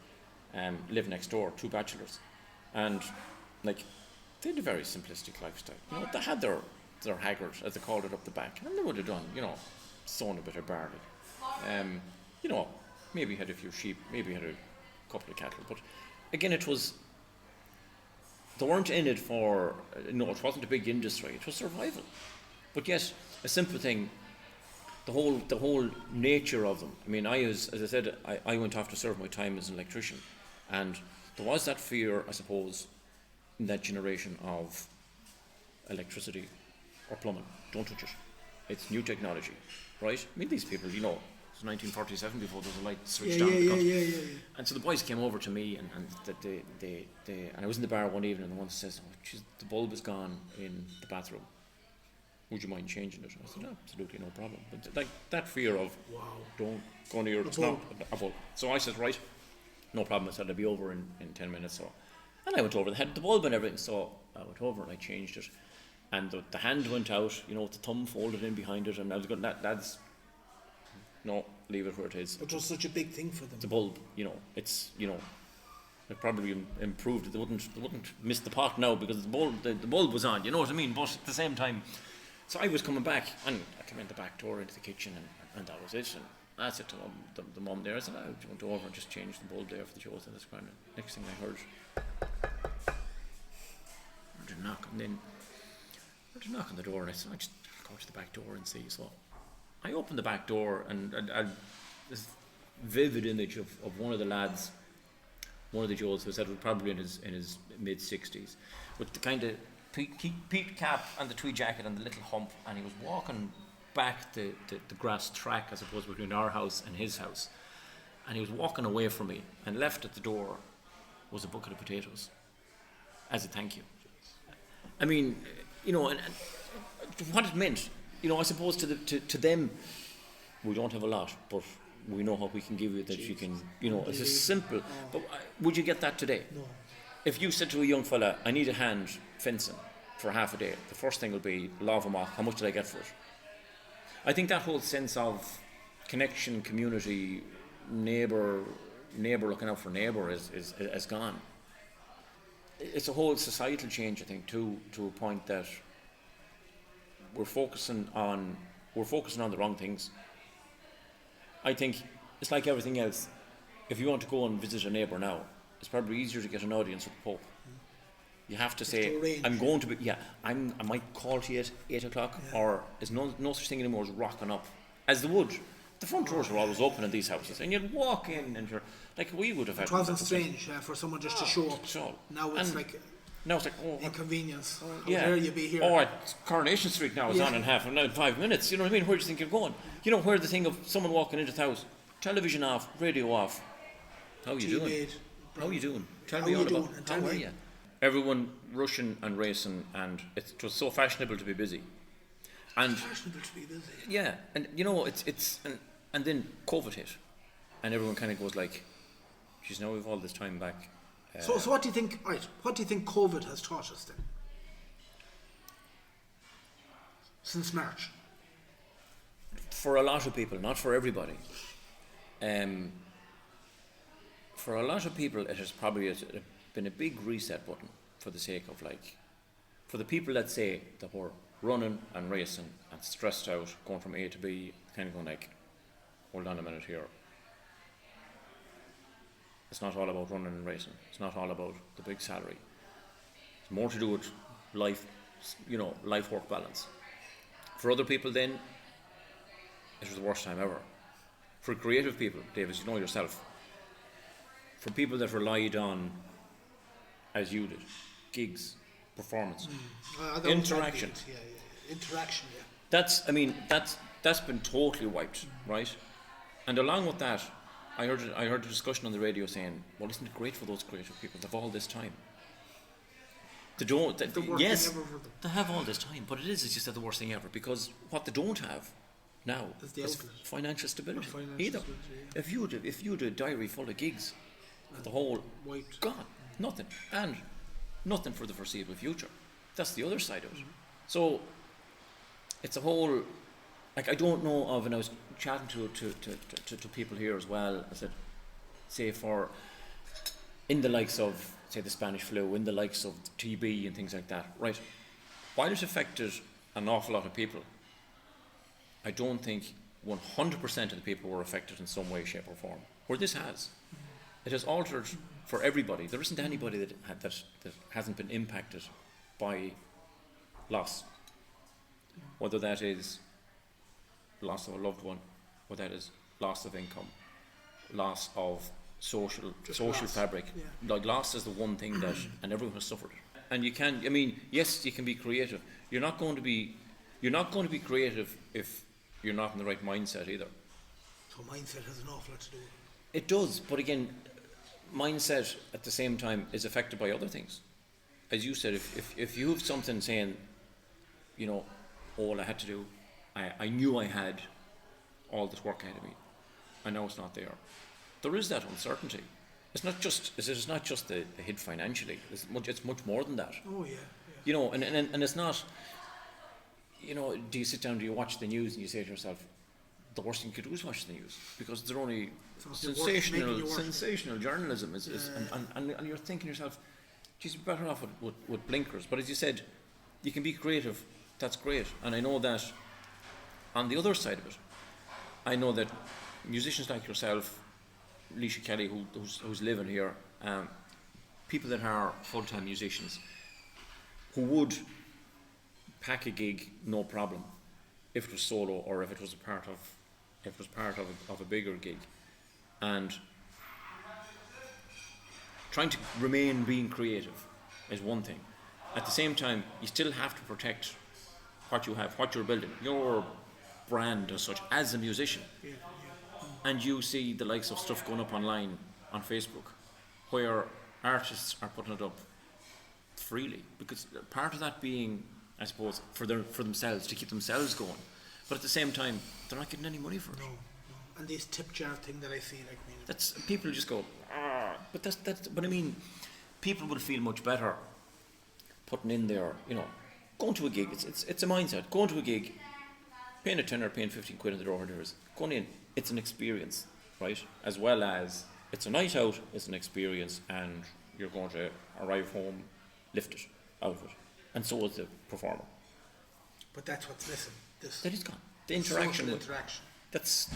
live next door, 2 bachelors. And, like, they had a very simplistic lifestyle. You know, they had their haggard, as they called it, up the back. And they would have done, you know, sown a bit of barley. You know, maybe had a few sheep, maybe had a couple of cattle. But, again, they weren't in it for, no, it wasn't a big industry, it was survival. But yes, a simple thing, the whole nature of them. I mean, as I said, I went off to serve my time as an electrician, and there was that fear, I suppose, in that generation of electricity or plumbing. Don't touch it. It's new technology, right? I mean, these people, you know, it was 1947 before there was a light switched on. Yeah. And so the boys came over to me, and and I was in the bar one evening, and the one says, "Oh, geez, the bulb is gone in the bathroom. Would you mind changing it?" I said, "No, absolutely no problem." But like that fear of, don't go near it, it's not a bulb. So I said, right, no problem. I said, I'll be over in 10 minutes. So, and I went over, they had the bulb and everything, so I went over and I changed it. And the hand went out, you know, with the thumb folded in behind it, and I was going, that's, no, leave it where it is. But it was such a big thing for them. The bulb, you know, it's, you know, it probably improved. They wouldn't miss the pot now because the bulb was on, you know what I mean? But at the same time, so I was coming back, and I came in the back door into the kitchen, and that was it. And I said to the mum there, I said, I went over and just changed the bulb there for the shows in this ground. Next thing I heard a knock, and then I heard a knock on the door, and I said, I'll just go to the back door and see. So I opened the back door, and this vivid image of one of the lads, one of the Joes, who said was probably in his mid-60s, with the kind of peaked cap and the tweed jacket and the little hump, and he was walking back the grass track, I suppose, between our house and his house, and he was walking away from me, and left at the door was a bucket of potatoes as a thank you. I mean, you know, and what it meant, you know, I suppose to them, we don't have a lot, but we know how we can give you that. You can, you know, it's just simple. But would you get that today? No. If you said to a young fella, I need a hand fencing for half a day, the first thing will be, law of a mock, how much did I get for it? I think that whole sense of connection, community, neighbour looking out for neighbour is gone. It's a whole societal change, I think, to a point that we're focusing on the wrong things. I think it's like everything else. If you want to go and visit a neighbour now, it's probably easier to get an audience with the Pope. You have to say, I'm going to be, I might call to you at 8 o'clock, or there's no such thing anymore as rocking up. As they would. The front doors were always open in these houses, and you'd walk in, and you're, like we would have had. It wasn't strange for someone just to show up. So, now it's like inconvenience. How dare you be here? Oh, at Coronation Street now is on in half, now in 5 minutes. You know what I mean? Where do you think you're going? You know, where the thing of someone walking into the house, television off, radio off. How are you doing? How are you doing? Tell me all about it. How are you? Everyone rushing and racing, and it was so fashionable to be busy. And fashionable to be busy. Yeah, and you know, it's and then COVID hit, and everyone kind of goes like, geez, now we've all this time back. So what do you think, what do you think COVID has taught us then? Since March? For a lot of people, not for everybody. For a lot of people, it has probably been a big reset button for the sake of, like, for the people that say that were running and racing and stressed out, going from A to B, kind of going like, hold on a minute here. It's not all about running and racing. It's not all about the big salary. It's more to do with life, you know, life-work balance. For other people then, it was the worst time ever. For creative people, David, you know yourself, for people that relied on, as you did, gigs, performance, interaction. Interaction, That's been totally wiped, right? And along with that, I heard a discussion on the radio saying, well, isn't it great for those creative people to have all this time? They have all this time, but it's just the worst thing ever, because what they don't have now is financial stability. If you had a diary full of gigs, the whole wiped, gone, nothing, and nothing for the foreseeable future. That's the other side of it. So it's a whole, like, I don't know of, and I was chatting to people here as well, I said, say for, in the likes of, say, the Spanish flu, in the likes of TB and things like that, right? While it affected an awful lot of people, I don't think 100% of the people were affected in some way, shape or form. Where this has. It has altered for everybody. There isn't anybody that hasn't been impacted by loss. Whether that is loss of a loved one, whether that is loss of income, loss of social fabric. Yeah. Like, loss is the one thing that, and everyone has suffered. And you can, I mean, yes, you can be creative. You're not going to be creative if you're not in the right mindset either. So mindset has an awful lot to do with it. It does, but again, mindset at the same time is affected by other things. As you said, if you have something saying, you know, all I had to do, I knew I had all this work ahead of me, and now it's not there. There is that uncertainty. It's not just the hit financially. It's much more than that. Oh yeah. You know, and it's not. You know, do you sit down, do you watch the news, and you say to yourself, the worst thing you could do is watch the news, because they're only sensational journalism and you're thinking to yourself, geez, you're better off with blinkers. But as you said, you can be creative. That's great. And I know that on the other side of it, I know that musicians like yourself, Laoise Kelly, who's living here, people that are full-time musicians, who would pack a gig no problem if it was solo, or if it was part of a bigger gig, and trying to remain being creative is one thing. At the same time, you still have to protect what you have, what you're building, your brand as such, as a musician. And you see the likes of stuff going up online on Facebook, where artists are putting it up freely, because part of that being, I suppose, for themselves, to keep themselves going, but at the same time, they're not getting any money for it. No. And this tip jar thing that I see, like, I mean, that's, people just go, but that's. But I mean, people will feel much better putting in there, you know, going to a gig. It's a mindset. Going to a gig, paying a tenner, paying 15 quid in the door, going in. It's an experience, right? As well as it's a night out. It's an experience, and you're going to arrive home lifted out of it, and so is the performer. But that's what's missing. That is gone. The interaction. That's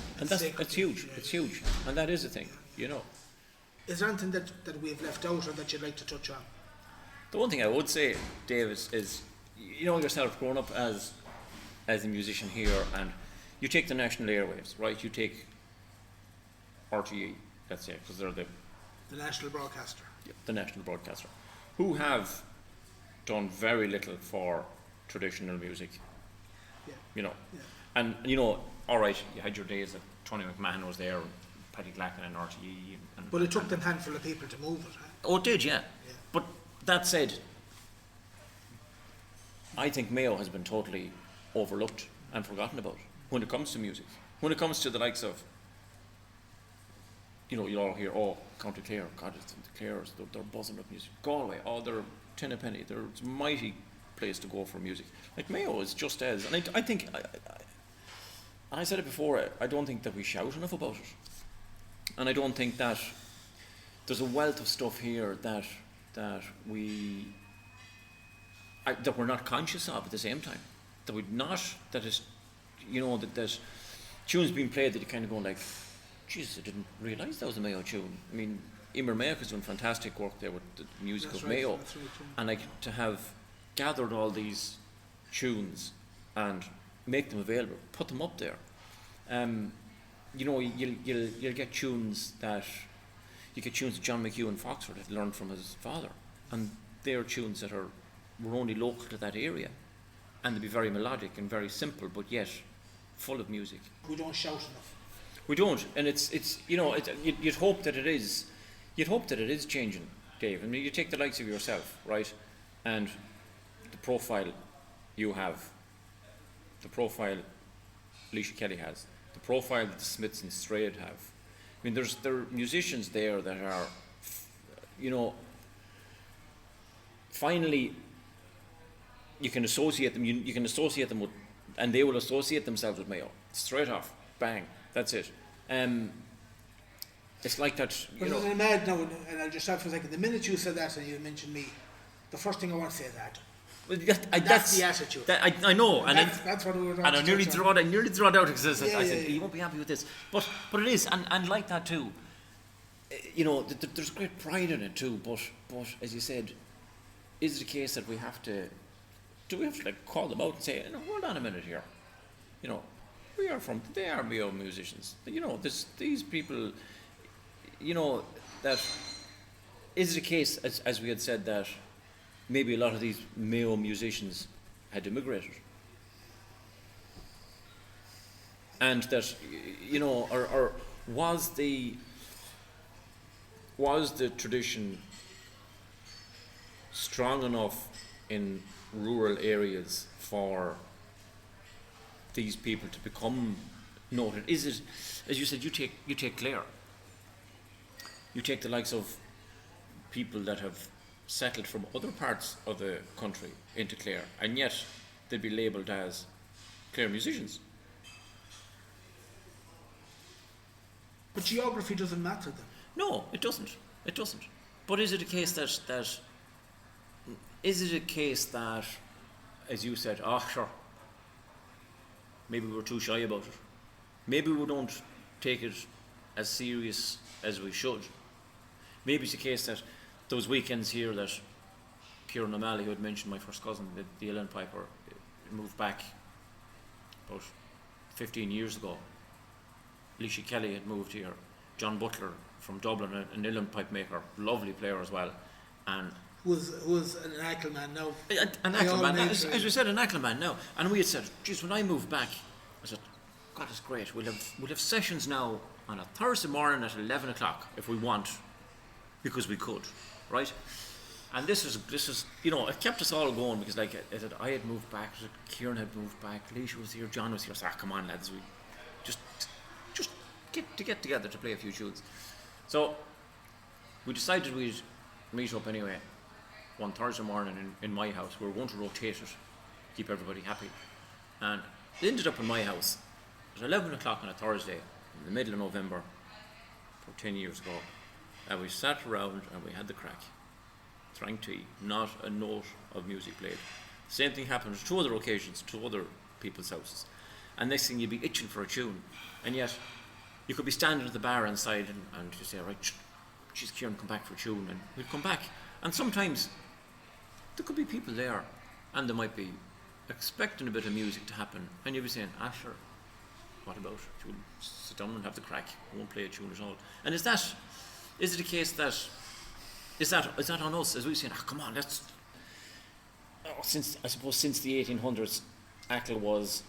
huge. Yeah, it's huge, and that is a thing. You know. Is there anything that we've left out, or that you'd like to touch on? The one thing I would say, Dave, is you know yourself, growing up as a musician here, and you take the national airwaves, right? You take RTE, let's say, because they're the national broadcaster. Yeah, the national broadcaster, who have done very little for traditional music. Yeah. You know, and you know, all right, you had your days that Tony McMahon was there, and Paddy Glacken and RTE. But it took them a handful of people to move it. Huh? Oh, it did, yeah. But that said, I think Mayo has been totally overlooked and forgotten about when it comes to music. When it comes to the likes of, you know, you'll all hear, oh, County Clare, God, it's the Clares, they're buzzing up music. Galway, oh, they're ten a penny, they're a mighty place to go for music. Like, Mayo is just as, and I think, I said it before, I don't think that we shout enough about it. And I don't think that there's a wealth of stuff here that we're not conscious of at the same time. That is, you know, that there's tunes being played that you kind of go like, Jesus, I didn't realise that was a Mayo tune. I mean, Emer Mayock is doing fantastic work there with the music of Mayo. Right, and like, to have gathered all these tunes and make them available, put them up there. You know, you'll get tunes that John McHugh in Foxford had learned from his father, and they're tunes that were only local to that area, and they'd be very melodic and very simple, but yet full of music. We don't shout enough. We don't, and it's you know, you'd hope that it is. You'd hope that it is changing, Dave. I mean, you take the likes of yourself, right, and the profile you have, the profile Laoise Kelly has, the profile that the Smiths and Strayed have. I mean, there are musicians there that are, you know, finally you can associate them. You can associate them with, and they will associate themselves with Mayo straight off. Bang, that's it. It's like that. But I'm mad now, and I'll just stop for a second. The minute you said that and you mentioned me, the first thing I want to say is that. Well, that's the attitude. I know, and that's what we were. And I nearly threw it out because I said you won't be happy with this, but it is, and like that too. There's great pride in it too. But as you said, is it a case that we have to? Do we have to like call them out and say, hold on a minute here, we are from they are Mayo musicians. These people, that is it a case as we had said that. Maybe a lot of these Mayo musicians had immigrated. And that, or was the tradition strong enough in rural areas for these people to become noted? Is it, as you said, you take Clare. You take the likes of people that have settled from other parts of the country into Clare, and yet they'd be labelled as Clare musicians. But geography doesn't matter then. No, it doesn't. It doesn't. But is it a case that as you said, sure, maybe we're too shy about it. Maybe we don't take it as serious as we should. Maybe it's a case that those weekends here that Kieran O'Malley, who had mentioned my first cousin, the Ellen Piper, moved back about 15 years ago. Leisha Kelly had moved here. John Butler from Dublin, an Ellen pipe maker, lovely player as well. And who's an Achill man now. An Achill man, as we said, an Achill man now. And we had said, geez, when I moved back, I said, God, it's great. We'll have sessions now on a Thursday morning at 11 o'clock if we want, because we could. Right, and this is it kept us all going because I had moved back, Kieran had moved back, Leisha was here, John was here. So come on lads, we just get together to play a few tunes. So we decided we'd meet up anyway one Thursday morning in my house. We were going to rotate it, keep everybody happy, and it ended up in my house at 11 o'clock on a Thursday in the middle of November, for 10 years ago. And we sat around and we had the crack, drank tea, not a note of music played. Same thing happened on 2 other occasions, 2 other people's houses. And next thing you'd be itching for a tune. And yet, you could be standing at the bar inside and you say, right, geez, Kieran, come back for a tune. And we'd come back. And sometimes, there could be people there, and they might be expecting a bit of music to happen. And you'd be saying, sure, what about? You'll sit down and have the crack. I won't play a tune at all. And is it a case that is that on us as we say, come on, let's since the 1800s Achill was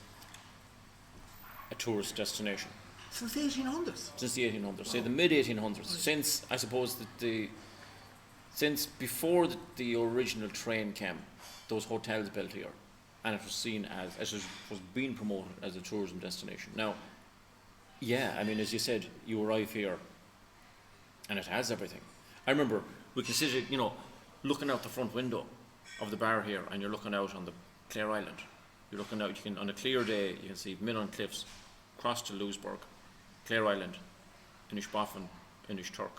a tourist destination. Since the 1800s? Since the 1800s, wow. Say the mid 1800s. Right. Since I suppose that since before the original train came, those hotels built here, and it was seen as it was being promoted as a tourism destination. Now, yeah, I mean, as you said, you arrive here and it has everything. I remember we considered, looking out the front window of the bar here, and you're looking out on the Clare Island. You're looking out, on a clear day, you can see Millen Cliffs, across to Louisburg, Clare Island, Inishboffin, Inishturk.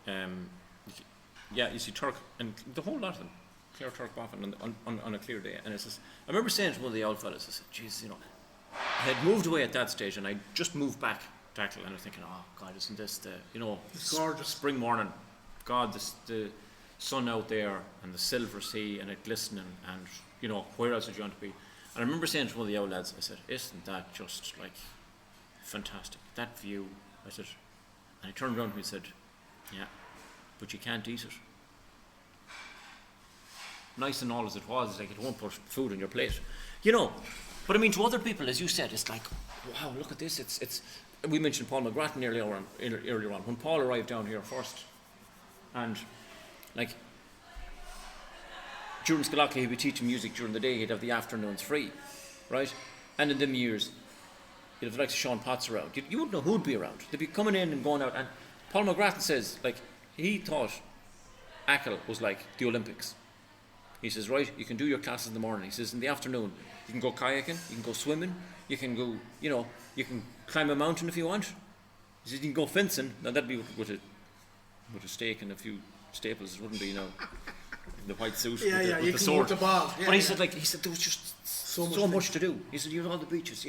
You see Turk, and the whole lot of them, Clare, Turk, Boffin, on a clear day. And it's just, I remember saying to one of the old fellas, I said, geez, I had moved away at that stage, and I just moved back to Achill, and I was thinking, oh God, isn't this it's gorgeous. Spring morning, God, the sun out there, and the silver sea, and it glistening, and where else would you want to be? And I remember saying to one of the old lads, I said, isn't that just like fantastic, that view? I said, and he turned around to me and said, yeah, but you can't eat it. Nice and all as it was, like it won't put food on your plate, But I mean, to other people, as you said, it's like, wow, look at this. It's. We mentioned Paul McGrattan earlier on. When Paul arrived down here first, and like during Scoil Acla, he'd be teaching music during the day. He'd have the afternoons free, right? And in them years, you'd have the likes of Sean Potts around. You wouldn't know who'd be around. They'd be coming in and going out. And Paul McGrattan says, like, he thought Achill was like the Olympics. He says, right, you can do your classes in the morning. He says, in the afternoon, you can go kayaking, you can go swimming, you can go, you can climb a mountain if you want. He says, you can go fencing. Now that'd be with a stake and a few staples. It wouldn't be, the white suit with the sword. But he said, there was just so much to do. He said, you had all the beaches.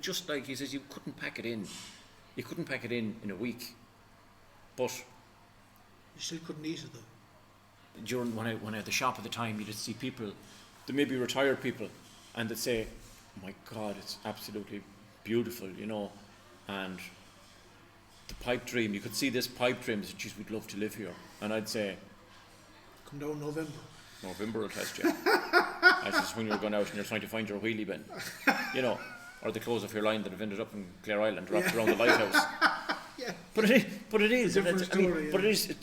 Just like, he says, you couldn't pack it in. You couldn't pack it in a week. But you still couldn't eat it though. During when I had the shop at the time, you'd see people, there may be retired people, and they'd say, oh my God, it's absolutely beautiful, and the pipe dream, you could see this pipe dream, they said, geez, we'd love to live here. And I'd say, come down November will test you. That's just when you're going out and you're trying to find your wheelie bin, or the clothes of your line that have ended up in Clare Island, wrapped around the lighthouse. Yeah. But it is.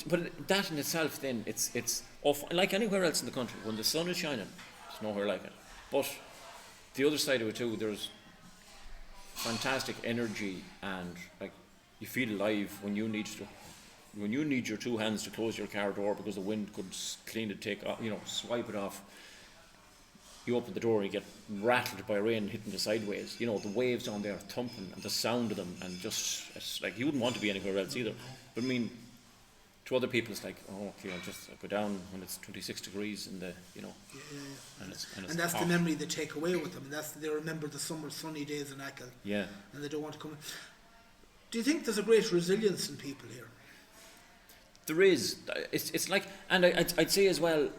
But that in itself, then it's off like anywhere else in the country. When the sun is shining, it's nowhere like it. But the other side of it too, there's fantastic energy, and like you feel alive when you need your two hands to close your car door because the wind could clean it, take off, swipe it off. You open the door and you get rattled by rain hitting the sideways. The waves on there thumping and the sound of them, and just, it's like you wouldn't want to be anywhere else either. But I mean, to other people it's like, oh, okay, I'll go down when it's 26 degrees in the, And that's hot. The memory they take away with them. And they remember the summer sunny days in Achill. Yeah. And they don't want to come in. Do you think there's a great resilience in people here? There is. It's like, and I'd say as well,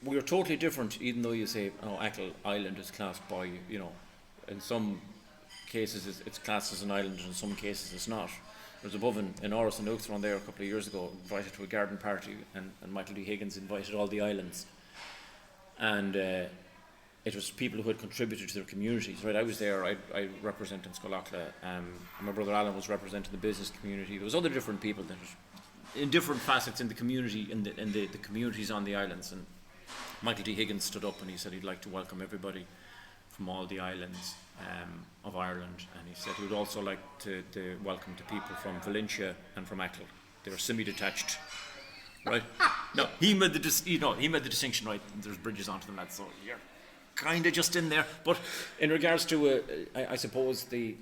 we're totally different, even though you say, Achill Island is classed by, in some cases it's classed as an island, and in some cases it's not. There was above in Oris and Oakthorne there a couple of years ago, invited to a garden party, and Michael D. Higgins invited all the islands. And it was people who had contributed to their communities, right? I was there, I represented Scoil Acla, my brother Alan was representing the business community. There was other different people that in different facets in the community, in the communities on the islands. And Michael D. Higgins stood up and he said he'd like to welcome everybody from all the islands of Ireland, and he said he would also like to welcome the people from Valentia and from Achill. They were semi-detached, right? No, he made the distinction, right? There's bridges onto them, so you're kind of just in there. But in regards to, I suppose the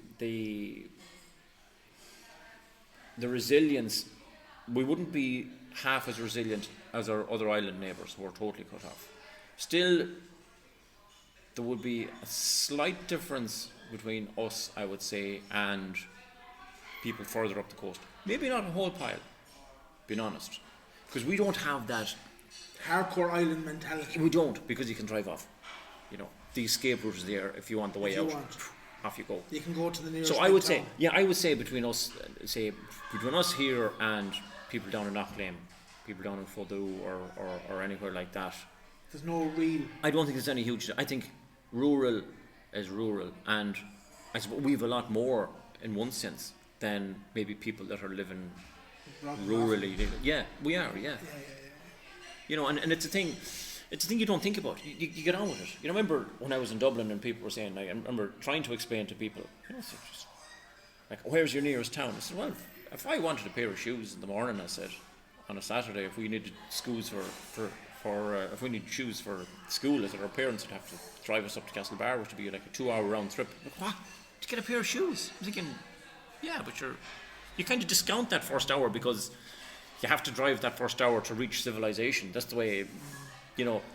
resilience, we wouldn't be half as resilient as our other island neighbours who are totally cut off. Still, there would be a slight difference between us, I would say, and people further up the coast. Maybe not a whole pile, being honest, because we don't have that hardcore island mentality. We don't, because you can drive off. The escape route is there if you want the way out. Off you go. You can go to the nearest. So I would say between us here and people down in Knockblane, people down in Fodoo or anywhere like that. There's no real. I don't think there's any huge. I think rural is rural, and I suppose we've a lot more in one sense than maybe people that are living rurally. Yeah, we are. Yeah. And it's a thing. It's a thing you don't think about. You get on with it. Remember when I was in Dublin and people were saying, I remember trying to explain to people, just like, where's your nearest town? I said, well, if I wanted a pair of shoes in the morning, I said, on a Saturday, if we needed shoes for if we need shoes for school, I said, our parents would have to drive us up to Castlebar, which would be like a 2-hour round trip. Like, what? To get a pair of shoes? I'm thinking, yeah, but you kind of discount that first hour because you have to drive that first hour to reach civilization. That's the way.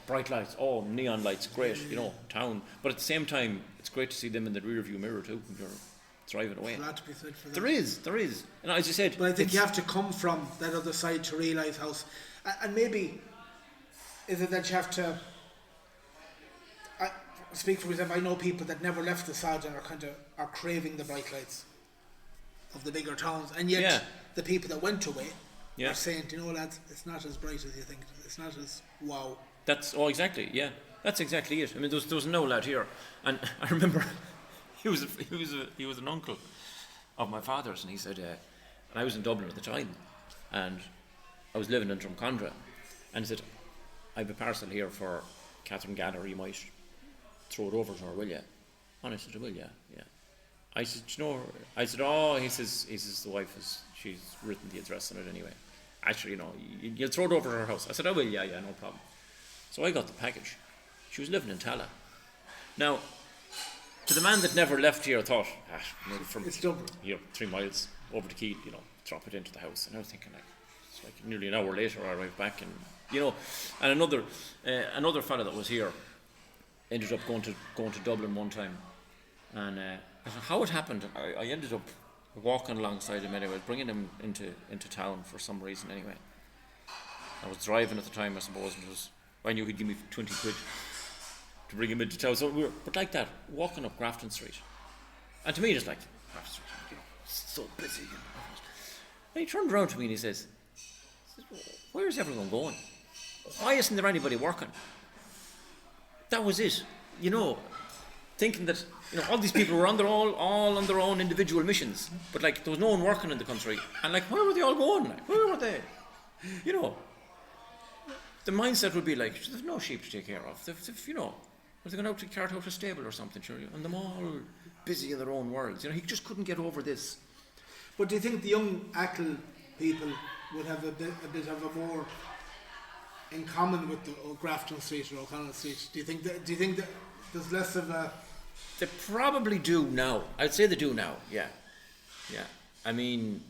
Bright lights, neon lights, great, town. But at the same time, it's great to see them in the rear view mirror too when you're driving away. There's a lot to be said for that. There is. And as you said... But I think you have to come from that other side to realise how... And maybe, is it that you have to... I speak for myself, I know people that never left the side and are craving the bright lights of the bigger towns. And yet, the people that went away are saying, lads, it's not as bright as you think. It's not as wow. Exactly, yeah. That's exactly it. I mean, there was no lad here, and I remember he was an uncle of my father's, and he said, and I was in Dublin at the time, and I was living in Drumcondra, and he said, I have a parcel here for Catherine Galler, you might throw it over to her, will you? And I said, I will, yeah. I said, he says the wife she's written the address on it anyway. Actually, you'll throw it over to her house. I said, I will, yeah, no problem. So I got the package. She was living in Tala. Now, to the man that never left here, I thought, from it's Dublin. Here, 3 miles over to Keele, drop it into the house. And I was thinking, it's like nearly an hour later I arrived back, and and another fella that was here ended up going to Dublin one time, and I don't know how it happened. I ended up walking alongside him anyway, bringing him into town for some reason anyway. I was driving at the time, I suppose, and I knew he'd give me 20 quid to bring him into town. So but like that, walking up Grafton Street, and to me it's like Grafton Street, so busy. And he turned around to me and he says, "Where's everyone going? Why isn't there anybody working?" That was it, thinking that all these people were all on their own individual missions, but like there was no one working in the country, and like where were they all going? Like, where were they? The mindset would be like, there's no sheep to take care of. Are they going out to cart out a stable or something? And them all busy in their own worlds. He just couldn't get over this. But do you think the young Achill people would have a bit of a more in common with the Grafton Street or O'Connell Street? Do you think that there's less of a... They probably do now. I'd say they do now, yeah. I mean,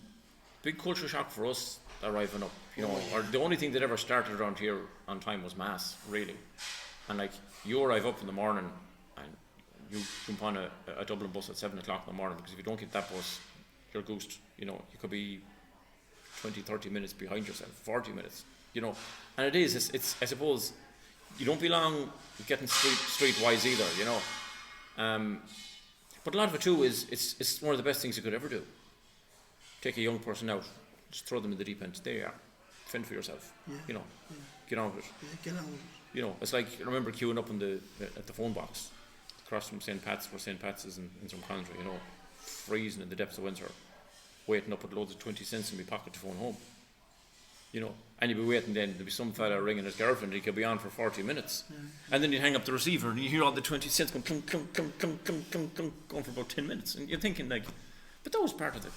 big culture shock for us arriving up, or the only thing that ever started around here on time was Mass, really. And like, you arrive up in the morning and you jump on a Dublin bus at 7 o'clock in the morning, because if you don't get that bus, you're goosed. You could be 20, 30 minutes behind yourself, 40 minutes, and it's I suppose you don't be long getting streetwise either, but a lot of it too is it's one of the best things you could ever do. Take a young person out, just throw them in the deep end. There you are, fend for yourself. Get on with it. Get on with it. It's like, I remember queuing up at the phone box across from St. Pat's, where St. Pat's is in Drumcondra, freezing in the depths of winter, waiting up with loads of 20 cents in my pocket to phone home. And you'd be waiting, then there'd be some fella ringing his girlfriend, he could be on for 40 minutes. And then you'd hang up the receiver and you hear all the 20 cents going clunk, clunk, clunk, clunk, clunk, clunk, clunk, going for about 10 minutes. And you're thinking like, but that was part of it.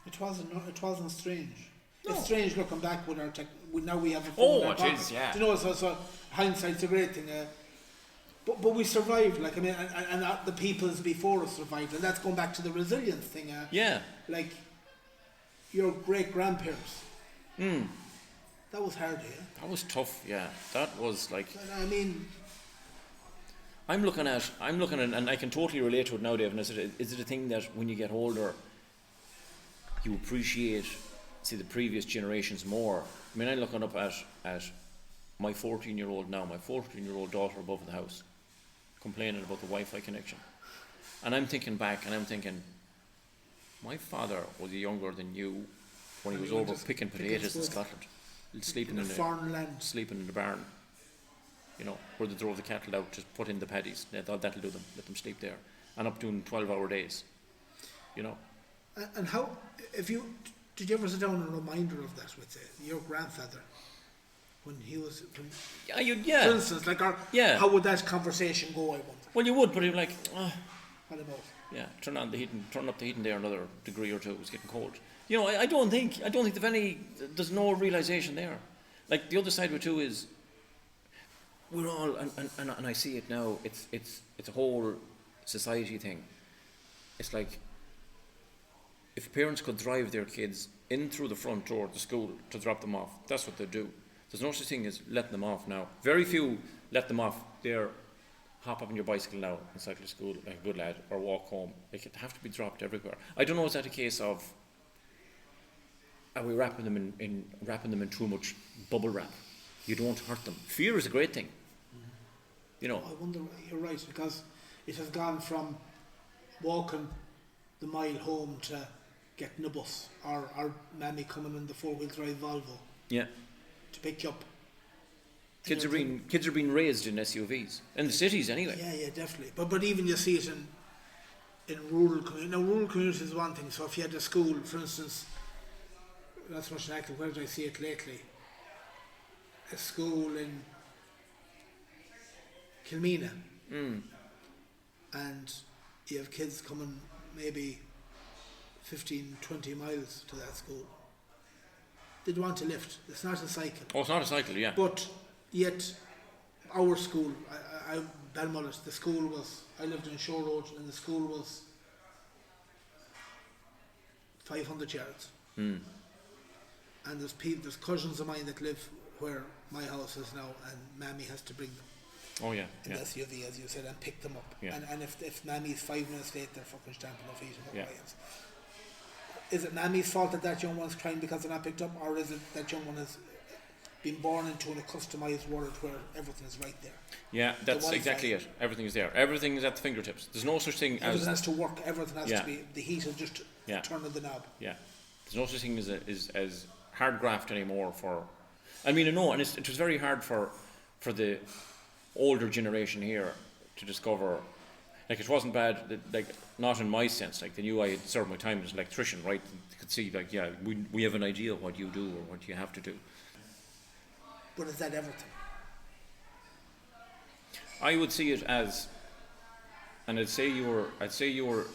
It wasn't strange. No. It's strange looking back with our now we have a phone Oh, in our it pocket. is, yeah. So hindsight's a great thing. But we survived, like, I mean, and the peoples before us survived, and that's going back to the resilience thing. Like, your great-grandparents. That was hard, yeah? That was tough, yeah. That was like... I mean... I'm looking at, and I can totally relate to it now, Dave, and is it a thing that when you get older, you appreciate, the previous generations more? I mean, I'm looking up at my 14-year-old now, my 14-year-old daughter above the house, complaining about the Wi-Fi connection. And I'm thinking back, and I'm thinking, my father was younger than you when he was over picking potatoes in Scotland, sleeping in foreign land, sleeping in the barn, where they drove the cattle out, just put in the paddies. They thought that'll do them, let them sleep there, and up doing 12-hour days, And how, did you ever sit down and reminder of that with your grandfather when he was? Yeah. For instance, like how would that conversation go? I wonder. Well, you would, but you're like, what about? Yeah, turn up the heating there another degree or two. It was getting cold. I don't think there's no realization there. Like, the other side of it too is, we're all, and I see it now, it's a whole society thing. It's like, if parents could drive their kids in through the front door of the school to drop them off, that's what they do. There's no such thing as letting them off now. Very few let them off. They're hop up on your bicycle now and cycle to school like a good lad, or walk home. Like, it have to be dropped everywhere. I don't know, is that a case of, are we wrapping them in too much bubble wrap? You don't hurt them. Fear is a great thing. I wonder, you're right, because it has gone from walking the mile home to getting a bus, or mammy coming in the 4-wheel drive Volvo to pick you up. Kids are being raised in SUVs in the cities anyway. Yeah, definitely. But even you see it in rural communities. Now, rural communities is one thing. So if you had a school, for instance, not so much in Achill, where did I see it lately? A school in Kilmena, and you have kids coming maybe 15, 20 miles to that school. They'd want a lift. It's not a cycle. Oh, it's not a cycle, yeah. But yet our school, Balmullet, the school was, I lived in Shore Road, and the school was 500 yards. And there's cousins of mine that live where my house is now, and Mammy has to bring them. Oh yeah, In the SUV, as you said, and pick them up. Yeah. And if Mammy's 5 minutes late, they're fucking stamping their feet and Yeah. hands. Is it Mammy's fault that young one's crying because they're not picked up, or is it that young one has been born into a customised world where everything is right there? Yeah, that's exactly it. Everything is there. Everything is at the fingertips. There's no such thing as... Everything has to work. Everything has to be... The heat is just turning the knob. Yeah. There's no such thing as hard graft anymore for... I mean, I know, and it was very hard for the older generation here to discover... Like, it wasn't bad, like, not in my sense. Like, they knew I had served my time as an electrician, right? They could see, like, yeah, we have an idea of what you do or what you have to do. But is that everything? I would see it as, and I'd say you were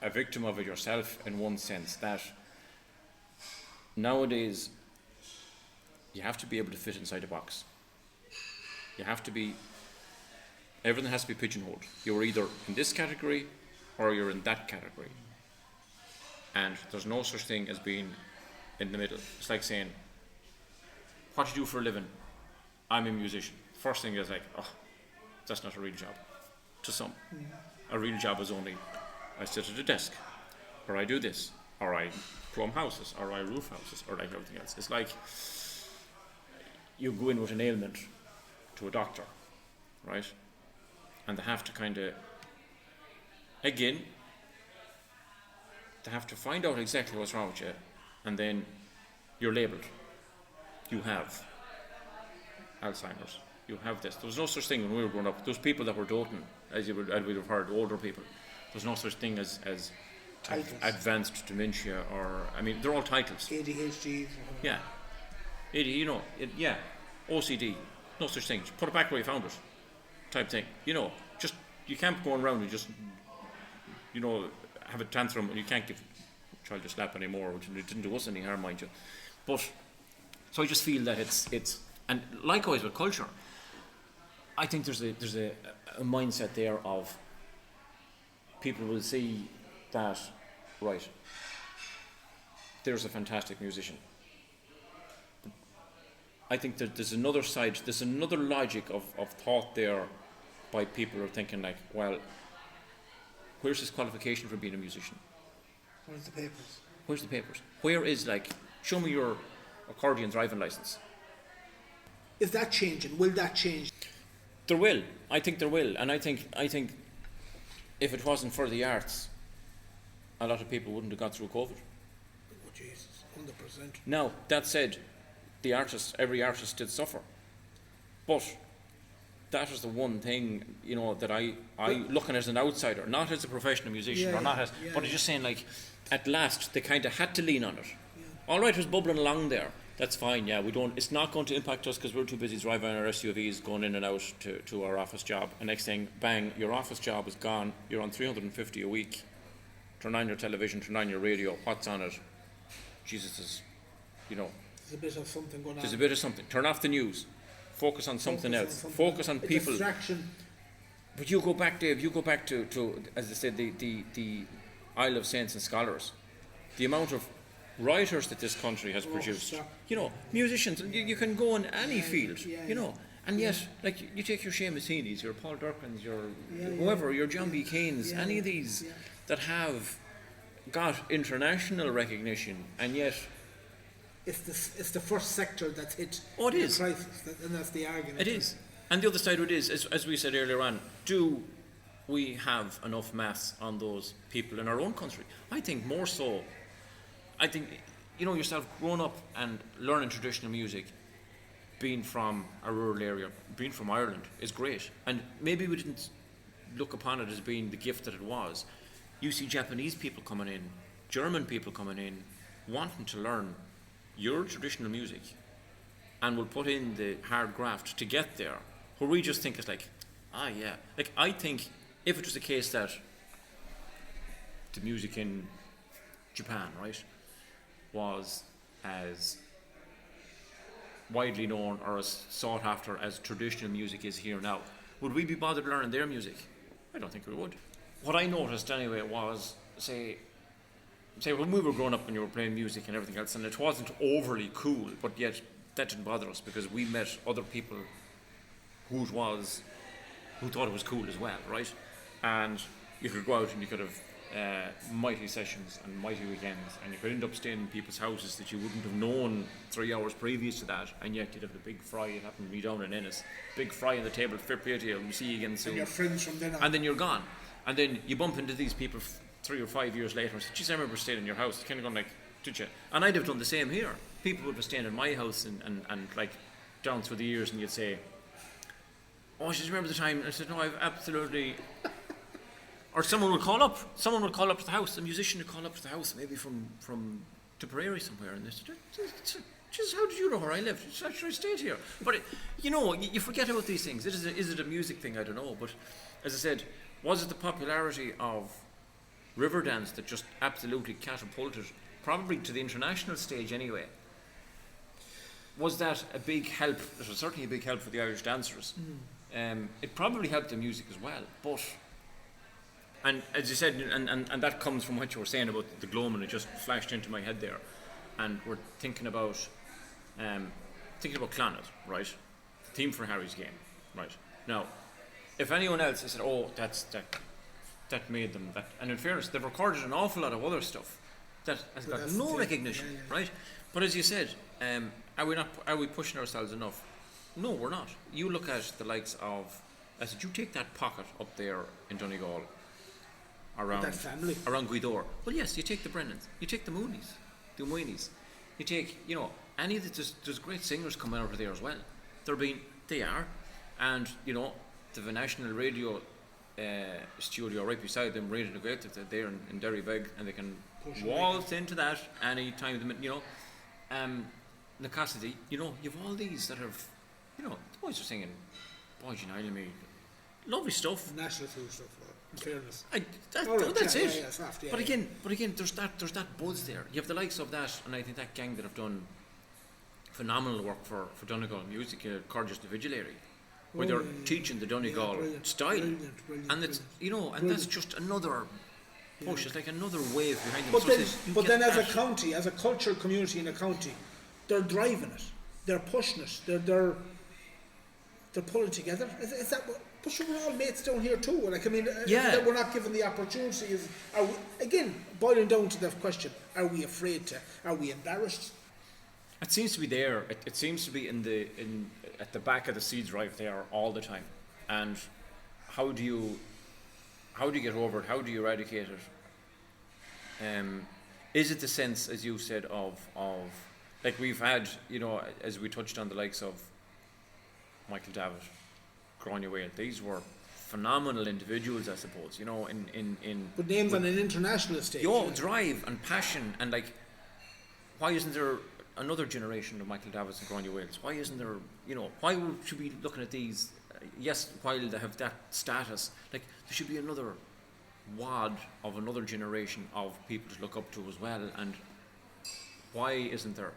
a victim of it yourself in one sense, that nowadays you have to be able to fit inside a box. You have to be, everything has to be pigeonholed. You're either in this category or you're in that category. And there's no such thing as being in the middle. It's like saying, what do you do for a living? I'm a musician. First thing is like, oh, that's not a real job. To some. A real job is only, I sit at a desk, or I do this, or I plumb houses, or I roof houses, or like everything else. It's like, you go in with an ailment to a doctor, right? And they have to kind of, again, they have to find out exactly what's wrong with you, and then you're labelled. You have Alzheimer's. You have this. There was no such thing when we were growing up. Those people that were doting, as we'd have heard, older people. There's no such thing as advanced dementia, or, I mean, they're all titles. ADHD. Yeah. OCD. No such thing. Just put it back where you found it. Type thing. Just, you can't go around and just, have a tantrum, and you can't give a child a slap anymore, which it didn't do us any harm, mind you. But, so I just feel that it's and likewise with culture, I think there's a mindset there of people will see that, right, there's a fantastic musician. I think that there's another side, there's another logic of thought there by people who are thinking like, well, where's his qualification for being a musician? Where's the papers? Where's the papers? Where is, like, show me your accordion driving license. Is that changing? Will that change? There will. I think there will. And I think if it wasn't for the arts, a lot of people wouldn't have got through COVID. Oh Jesus, 100%. Now, that said, every artist did suffer. But that is the one thing, that I looking as an outsider, not as a professional musician, but I'm just saying, like, at last they kind of had to lean on it. Yeah. All right, it was bubbling along there. That's fine. Yeah, it's not going to impact us because we're too busy driving our SUVs, going in and out to our office job. And next thing, bang, your office job is gone. You're on 350 a week. Turn on your television, turn on your radio. What's on it? Jesus is, There's a bit of something going on. There's a bit of something. Turn off the news. Focus on something else. Focus on people. Distraction. But you go back, Dave. You go back to as I said, the Isle of Saints and Scholars. The amount of writers that this country has produced. Musicians. You can go in any field. And yet, like, you take your Seamus Heaney's, your Paul Durkins, your whoever, your John B. Kane's, any of these that have got international recognition, and yet. It's the first sector that's hit the crisis, and that's the argument. It is. And the other side of it is, as we said earlier on, do we have enough mass on those people in our own country? I think more so. I think, yourself growing up and learning traditional music, being from a rural area, being from Ireland, is great. And maybe we didn't look upon it as being the gift that it was. You see Japanese people coming in, German people coming in, wanting to learn your traditional music, and will put in the hard graft to get there, where we just think it's like, like, I think if it was the case that the music in Japan, right, was as widely known or as sought after as traditional music is here now. Would we be bothered learning their music? I don't think we would. What I noticed anyway was, say when we were growing up and you were playing music and everything else, and it wasn't overly cool, but yet that didn't bother us because we met other people who thought it was cool as well, right? And you could go out and you could have mighty sessions and mighty weekends, and you could end up staying in people's houses that you wouldn't have known 3 hours previous to that, and yet you'd have the big fry. It happened to me down in Ennis. Big fry on the table, fair play to you, we'll see you again soon. And your friends from then on. And then you're gone. And then you bump into these people 3 or 5 years later and say, geez, I remember staying in your house. Kind of going like, did you? And I'd have done the same here. People would have staying in my house and like down through the years, and you'd say, oh, I just remember the time. And I said, no, I've absolutely... Or someone would call up to the house, a musician would call up to the house, maybe from Tipperary somewhere, and they said, Jesus, how did you know where I lived? I stayed here. But, you forget about these things. Is it a music thing? I don't know. But, as I said, was it the popularity of Riverdance that just absolutely catapulted, probably to the international stage anyway? Was that a big help? It was certainly a big help for the Irish dancers. It probably helped the music as well, but... And as you said, and that comes from what you were saying about the gloaming, it just flashed into my head there. And we're thinking about Clonard, right? The theme for Harry's game, right? Now, if anyone else has said, oh, that made them that, and in fairness, they've recorded an awful lot of other stuff that has got no recognition, right? But as you said, are we pushing ourselves enough? No, we're not. You look at the likes of, I said, you take that pocket up there in Donegal, around Guidor. Well, yes, you take the Brennans, you take the Moonies, the Moynies, you take, any of the, there's great singers coming out of there as well. They are, and the National Radio studio right beside them, Radio Gaeltachta, they're in Derrybeg, and they can waltz into that any time. The Cassidy, you've all these that have, the boys are singing, Boys United Me, lovely stuff. National food stuff. In fairness, that's it. Yeah, soft, but again, there's that buzz there. You have the likes of that, and I think that gang that have done phenomenal work for Donegal music, Cordius the Vigilary, where they're teaching the Donegal style, brilliant, and it's and that's just another push. It's like another wave behind them. But then, as a county, as a cultural community in a county, they're driving it, they're pushing it, they're pulling together. Is that what? But sure, we're all mates down here too. That we're not given the opportunity. Again, boiling down to the question: are we afraid to? Are we embarrassed? It seems to be there. It seems to be at the back of the seed drive there all the time. And how do you get over it? How do you eradicate it? Is it the sense, as you said, of like we've had, as we touched on the likes of Michael David, Gráinne Mhaigh, these were phenomenal individuals, I suppose, But names on an international stage. Drive and passion, and like, why isn't there another generation of Michael Davids and Gráinne Mhaigh? Why isn't there, why should we be looking at these, yes, while they have that status, like, there should be another wad of another generation of people to look up to as well, and why isn't there?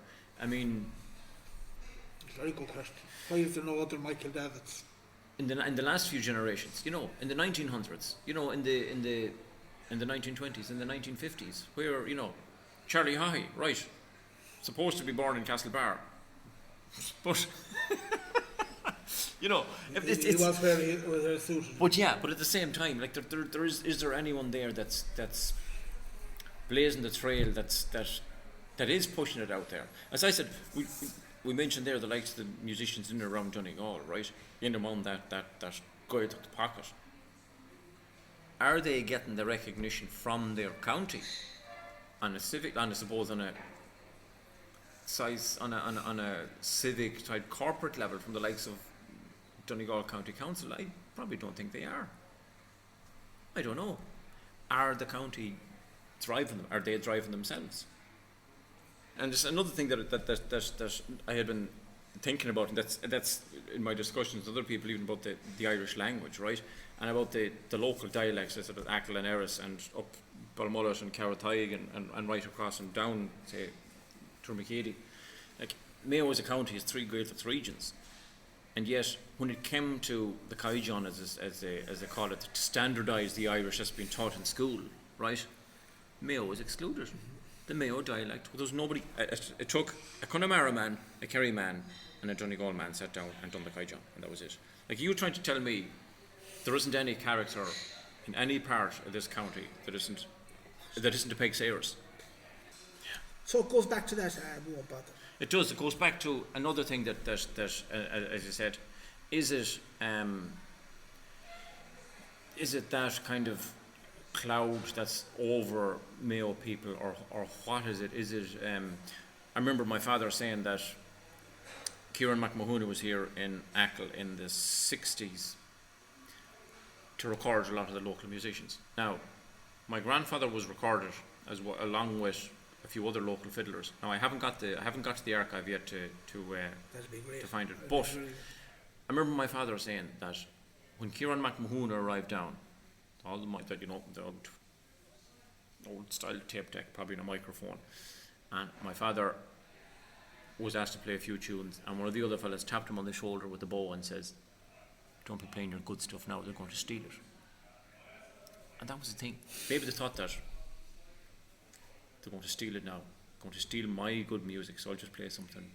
Very good question. Why is there no other Michael Davids? In the last few generations, in the 1900s, in the 1920s, in the 1950s, where Charlie Haughey, right, supposed to be born in Castlebar, but he was very suited. But at the same time, like is there anyone there that's blazing the trail that is pushing it out there? As I said, we mentioned there the likes of the musicians in and around Donegal, right? In and around that Gaeltachta pocket. Are they getting the recognition from their county on a civic, on a civic type corporate level from the likes of Donegal County Council? I probably don't think they are. I don't know. Are the county driving them? Are they driving themselves? And just another thing that I had been thinking about, and that's in my discussions with other people, even about the Irish language, right? And about the local dialects, sort of Achill and Erris, and up Balmullet and Carrothaig, and right across and down, say, Turmacady. Like, Mayo as a county has 3 Gaeltacht regions, and yet when it came to the Caijan, as they call it, to standardise the Irish that's been taught in school, right? Mayo was excluded. The Mayo dialect. There was nobody. It took a Connemara man, a Kerry man, and a Donegal man sat down and done the Caijan, and that was it. Like, you're trying to tell me there isn't any character in any part of this county that isn't a Peg Sayers. So it goes back to that. We won't bother. It does. It goes back to another thing that as you said, is it that kind of cloud that's over Mayo people, or what is it? Is it? I remember my father saying that Kieran McMahon was here in Achill in the 60s to record a lot of the local musicians. Now, my grandfather was recorded along with a few other local fiddlers. Now, I haven't got to the archive yet to find it. But I remember my father saying that when Kieran McMahon arrived down, all the old style tape deck, probably in a microphone, and my father was asked to play a few tunes, and one of the other fellas tapped him on the shoulder with the bow and says, "Don't be playing your good stuff now, they're going to steal it." And that was the thing. Maybe they thought that they're going to steal it now, going to steal my good music, so I'll just play something